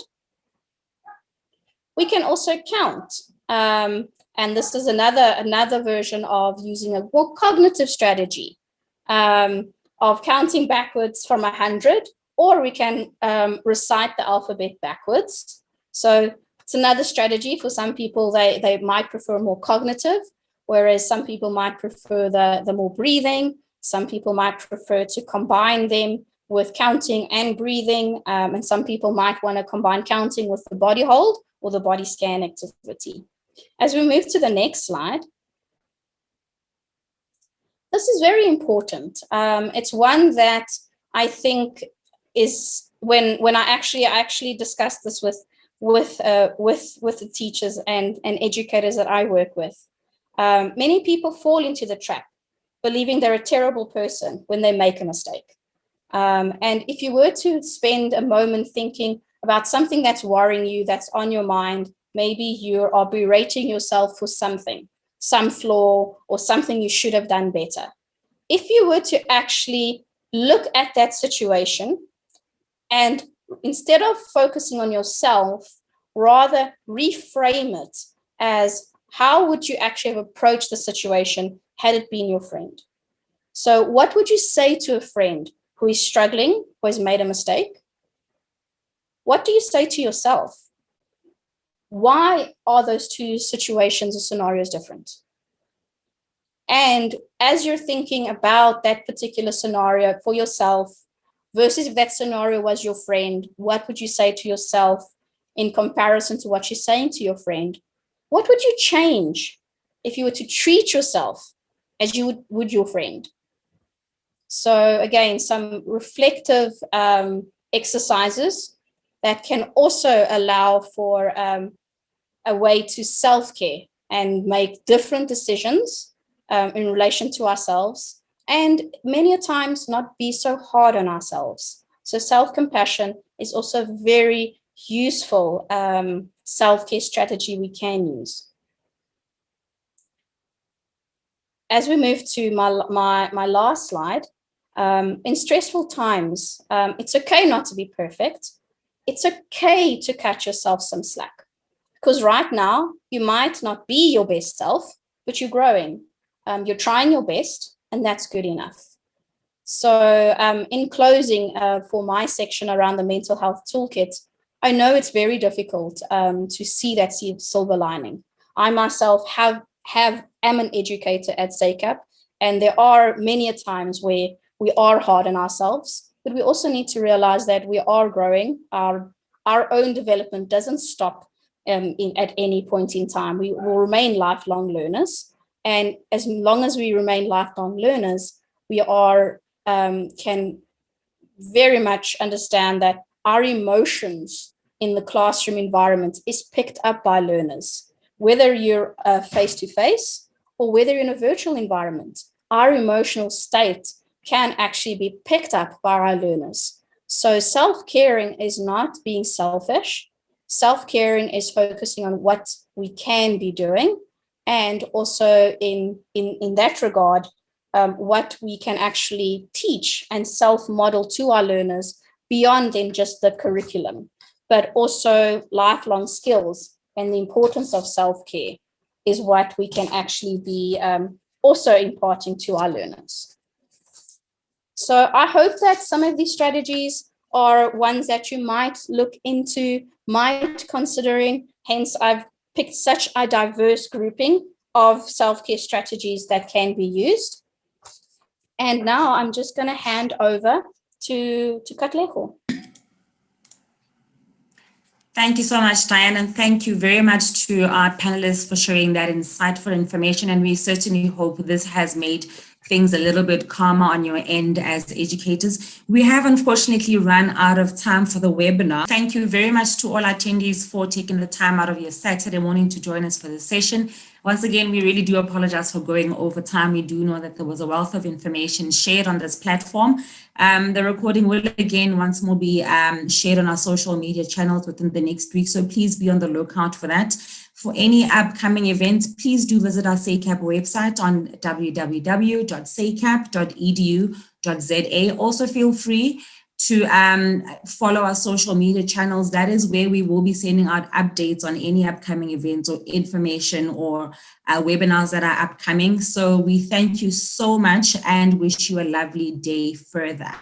we can also count. And this is another version of using a more cognitive strategy of counting backwards from 100, or we can recite the alphabet backwards. So it's another strategy. For some people, they might prefer more cognitive, whereas some people might prefer the more breathing. Some people might prefer to combine them with counting and breathing. And some people might want to combine counting with the body hold or the body scan activity. As we move to the next slide, this is very important. It's one that I think is when I actually discussed this with the teachers and educators that I work with. Many people fall into the trap, believing they're a terrible person when they make a mistake. And if you were to spend a moment thinking about something that's worrying you, that's on your mind, maybe you are berating yourself for something, some flaw or something you should have done better. If you were to actually look at that situation and instead of focusing on yourself, rather reframe it as how would you actually have approached the situation had it been your friend? So what would you say to a friend who is struggling, who has made a mistake? What do you say to yourself? why are those two situations or scenarios different? And as you're thinking about that particular scenario for yourself, versus if that scenario was your friend, what would you say to yourself in comparison to what she's saying to your friend? What would you change if you were to treat yourself as you would your friend? So again, some reflective exercises that can also allow for a way to self-care and make different decisions in relation to ourselves, and many a times not be so hard on ourselves. So self-compassion is also a very useful self-care strategy we can use. As we move to my last slide, in stressful times, it's okay not to be perfect. It's okay to cut yourself some slack, because right now you might not be your best self, but you're growing. You're trying your best, and that's good enough. So in closing, for my section around the mental health toolkit, I know it's very difficult to see that silver lining. I myself am an educator at SACAP, and there are many times where we are hard on ourselves, but we also need to realize that we are growing. Our own development doesn't stop at any point in time. We will remain lifelong learners. And as long as we remain lifelong learners, we are can very much understand that our emotions in the classroom environment is picked up by learners. Whether you're face-to-face or whether you're in a virtual environment, our emotional state can actually be picked up by our learners. So self-caring is not being selfish. Self-caring is focusing on what we can be doing, and also in that regard, what we can actually teach and self-model to our learners beyond in just the curriculum, but also lifelong skills. And the importance of self-care is what we can actually be also imparting to our learners. So I hope that some of these strategies are ones that you might look into, might considering. Hence, I've picked such a diverse grouping of self-care strategies that can be used. And now I'm just going to hand over to Clare. Thank you so much, Diane, and thank you very much to our panelists for sharing that insightful information. And we certainly hope this has made things a little bit calmer on your end as educators. We have unfortunately run out of time for the webinar. Thank you very much to all attendees for taking the time out of your Saturday morning to join us for the session. Once again, we really do apologize for going over time. We do know that there was a wealth of information shared on this platform. The recording will again once more be shared on our social media channels within the next week. So please be on the lookout for that. For any upcoming events, please do visit our SACAP website on www.sacap.edu.za. Also feel free to follow our social media channels. That is where we will be sending out updates on any upcoming events or information or webinars that are upcoming. So we thank you so much and wish you a lovely day further.